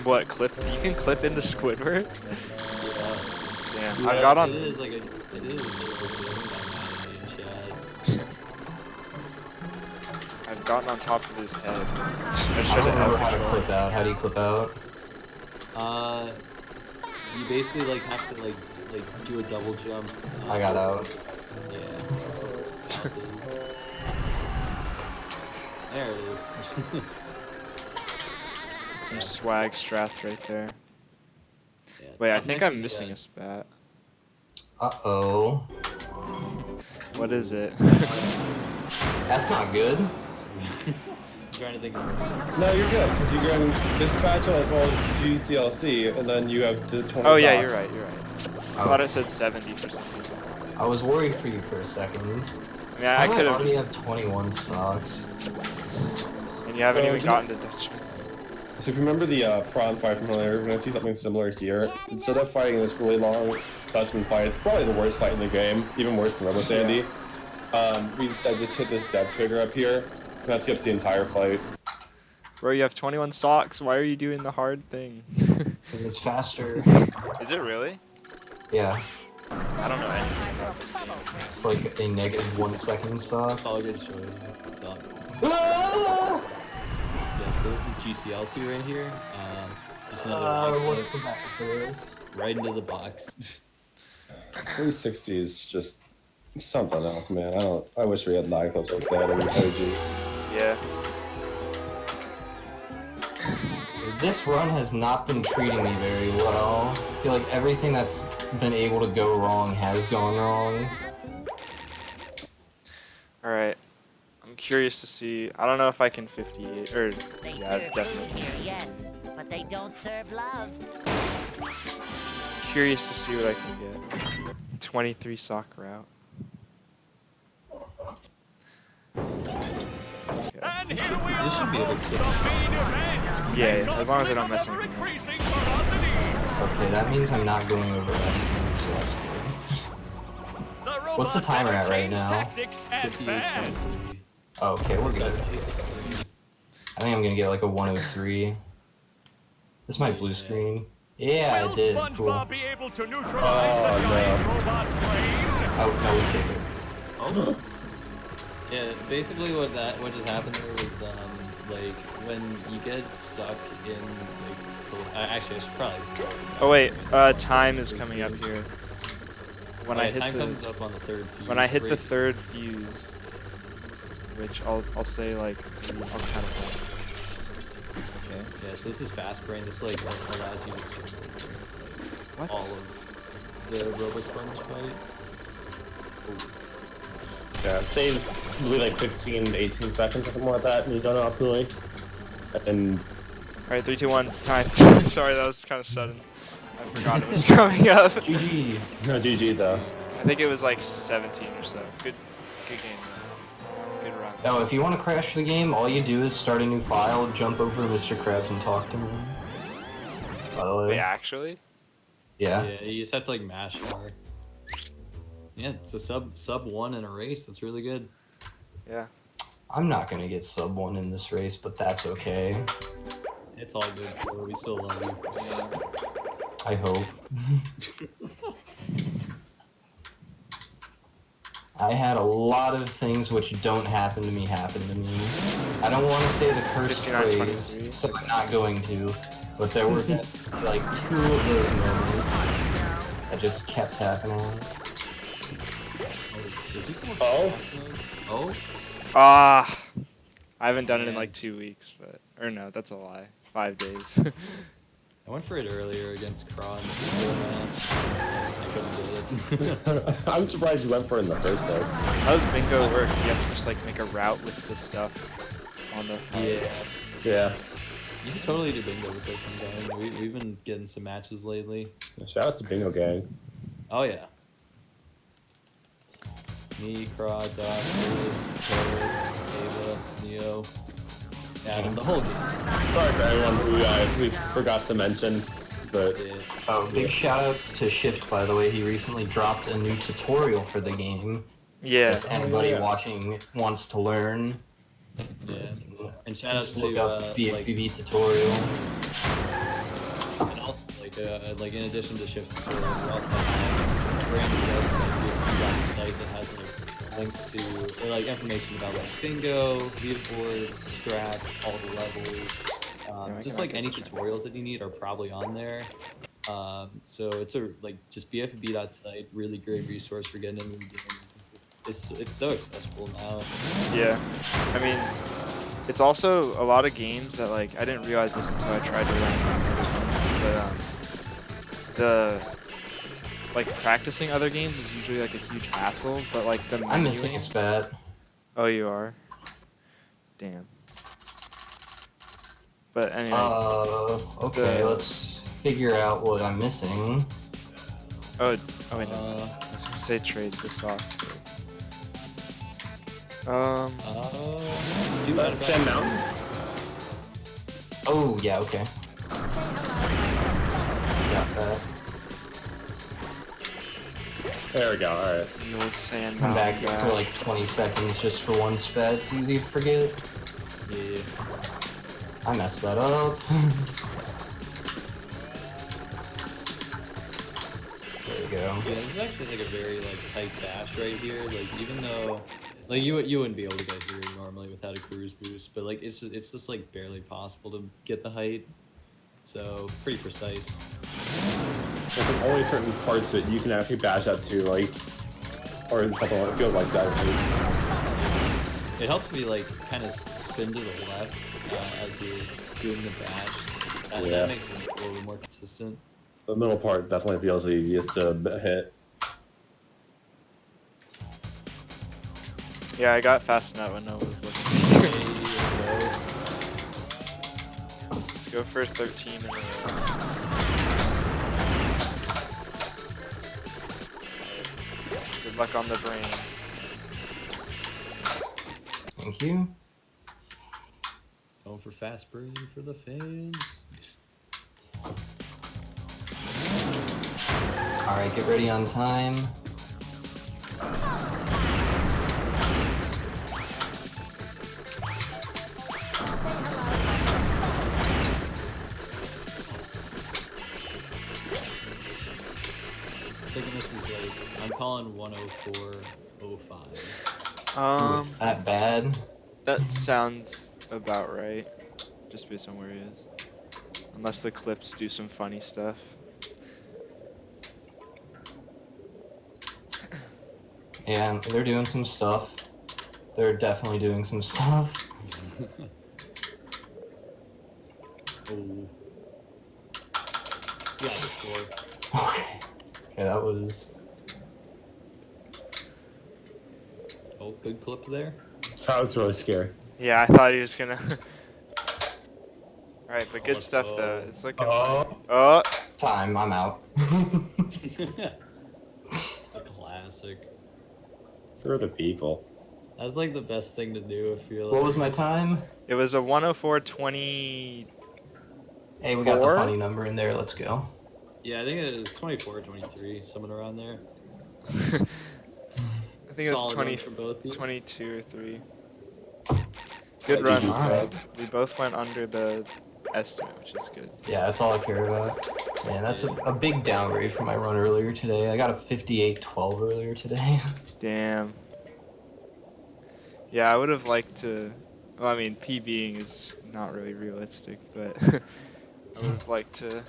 What, clip? You can clip into Squidward? Yeah. Damn, Yeah, I've got on. It is a joke. Everyone got mad at me in chat. I've gotten on top of his head. I I should don't remember have how to clip out. How do you clip out? You basically like have to like do a double jump. I got out. Yeah. There it is. some swag strats right there. Yeah, Wait, I up think next I'm to missing the, a spat. Uh-oh. What is it? That's not good. I'm trying to think of No, you're good, because you're going Dispatch as well as GCLC, and then you have the 20 Oh yeah, socks. you're right. I thought it said 70 for some reason. I was worried for you for a second. Yeah, How I do could have already just... have 21 socks. And you haven't even do gotten to Dutchman. So if you remember the prawn fight from earlier, when I see something similar here, instead of fighting this really long Dutchman fight, it's probably the worst fight in the game, even worse than Robo Sandy. We instead just hit this dev trigger up here, and that skips the entire fight. Bro, you have 21 socks. Why are you doing the hard thing? Because it's faster. Is it really? Yeah. I don't know anything about this game. It's like a negative 1 second sock. all good show. What's up? Ah! Yeah, so this is GCLC right here. Just another What's the back for this? right into the box. 360 is just something else, man. I wish we had lag clips like that in OG. Yeah. This run has not been treating me very well. I feel like everything that's been able to go wrong has gone wrong. Alright. I'm curious to see. I don't know if I can 58. Or, They yeah, serve definitely. food here, yes, but they don't serve love. Curious to see what I can get. 23 sock route. Okay. This should be able to get Yeah, as long as I don't mess anything up. Okay, that means I'm not going over estimate, so that's good. What's the timer at right now? 58. Oh, okay, we're good. I think I'm gonna get like a 103. This is my blue screen. Yeah, I did. Cool. SpongeBob be able to neutralize the giant robot's brain? Oh, no, we saved it. Oh. Yeah, basically what just happened there was like when you get stuck in like actually I should probably. Oh wait, time is coming up here. When I hit time the comes up on the third fuse. when I hit the third fuse, which I'll say like I'll kind of. Okay. Yeah, so this is fast brain. This like allows you to skip What? all of the Robo Sponge fight. Yeah, it saves usually like 15 to 18 seconds or something like that, and you don't know optimally. And All right, 3, 2, 1, time. Sorry, that was kind of sudden. I forgot it was coming up. GG. no GG though. I think it was like 17 or so. Good game. Though. Good run. No, if you want to crash the game, all you do is start a new file, jump over to Mr. Krabs and talk to him. By the way. Wait, actually? Yeah. Yeah, you just have to like mash R. Yeah, it's a sub 1 in a race. That's really good. Yeah. I'm not gonna get sub 1 in this race, but that's okay. It's all good. Bro. We still love you. I hope. I had a lot of things which don't happen to me happen to me. I don't want to say the cursed 59, phrase, 23. so I'm not going to. But there were like 2 of those moments that just kept happening. Is he coming Oh. Oh? Ah, I haven't done it in like 2 weeks, but or no, that's a lie. 5 days. I went for it earlier against Kron. I couldn't do it. I'm surprised you went for it in the first place. How does bingo work? You have to just like make a route with the stuff on the. Yeah. Yeah. You should totally do bingo with us sometime. We've been getting some matches lately. Shout out to Bingo Gang. Oh yeah. Me, Kron, Doc, Chris, Taylor, Ava, Neo, Adam, the whole game. Sorry for anyone who we forgot to mention, but Yeah. Oh, big shoutouts to Shift, by the way. He recently dropped a new tutorial for the game. Yeah. If anybody yeah. watching wants to learn, Yeah. And shout out just to look up BFBB tutorial. and also like in addition to Shift's tutorial, we also have a brand new website, site that has like links to like information about like bingo, leaderboards, strats, all the levels. Just like any tutorials that you need are probably on there. So it's a like just bfb.site, really great resource for getting into the game. It's so accessible now. Yeah. I mean, it's also a lot of games that like I didn't realize this until I tried to learn other games, but the like practicing other games is usually like a huge hassle, but like the I'm missing menuing- a spat. Oh, you are? Damn. But anyway. Okay, The- let's figure out what I'm missing. Oh wait, no. I was gonna say trade the sauce. But... Do that Sand Mountain. Oh, yeah, okay. Got that. There we go. All right. No sand Come back mountain for like 20 seconds just for one spat. It's easy to forget. Yeah. I messed that up. There we go. Yeah, this is actually like a very like tight dash right here. Like even though, like you wouldn't be able to get here normally without a cruise boost, but like it's just like barely possible to get the height. So pretty precise. There's like only certain parts that you can actually bash up to, like, or something like it feels like that at least. It helps me like kind of spin to the left as you're doing the bash. Yeah. That makes it a little more consistent. The middle part definitely feels the easiest to hit. Yeah, I got fast enough when I was looking. Okay, Let's go for 13 in a row. Good luck on the brain. Thank you. Going for fast breed for the fans. Alright, get ready on time. I'm thinking this is like, I'm calling 104.05. Ooh, it's that bad. That sounds about right, just based on where he is. Unless the clips do some funny stuff. Yeah, they're doing some stuff. They're definitely doing some stuff. Oh. Yeah, the score. Okay. Okay, that was... Oh, good clip there. That was really scary. Yeah, I thought he was gonna. Alright, but good let's stuff go. though. It's looking Oh. like. Oh! Time, I'm out. A classic. For the people. That's like the best thing to do, I feel like. What was my time? It was a 104.20. Hey, we got the 4? funny number in there, let's go. Yeah, I think it was 24, 23, somewhere around there. I think it was Solid 20, run for both of you. 22 or 3. Good Yeah, run. GG's, Alright. We both went under the estimate, which is good. Yeah, that's all I care about. Man, that's a big downgrade from my run earlier today. I got a 58.12 earlier today. Damn. Yeah, I would have liked to. Well, I mean, PBing is not really realistic, but I would have liked to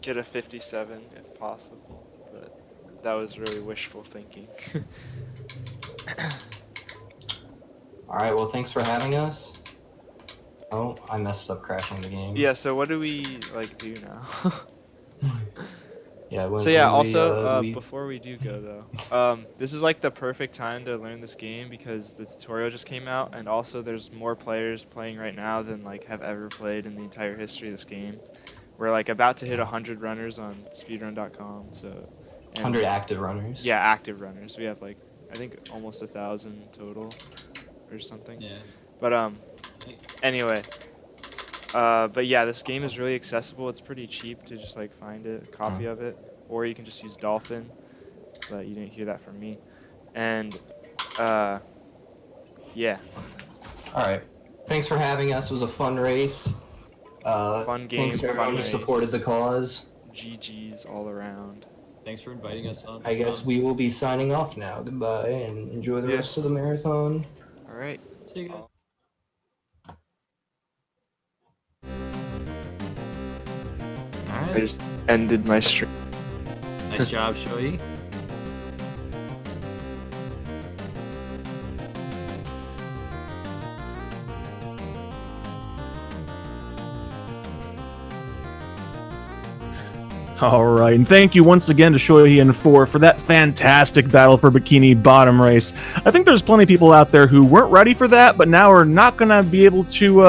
get a 57 if possible. But that was really wishful thinking. Alright, well, thanks for having us. Oh, I messed up crashing the game. Yeah. So what do we like do now? Yeah, So yeah, when also we before we do go though, this is like the perfect time to learn this game because the tutorial just came out, and also there's more players playing right now than like have ever played in the entire history of this game. We're like about to hit 100 runners on speedrun.com, so. And 100 active runners. Yeah, active runners. We have like I think almost 1,000 total, or something. Yeah. But anyway. But yeah, this game is really accessible. It's pretty cheap to just like find a copy of it, or you can just use Dolphin. But you didn't hear that from me. And yeah, All right. Thanks for having us. It was a fun race. Fun game, Thanks to fun everyone who race. supported the cause. GG's all around. Thanks for inviting us on. I guess we will be signing off now. Goodbye, and enjoy the Yeah. rest of the marathon. All right. See you guys. I Alright. just ended my stream. Nice job, Shoyhi. All right, and thank you once again to shoyhi and 4 for that fantastic battle for Bikini bottom race. I think there's plenty of people out there who weren't ready for that, but now are not going to be able to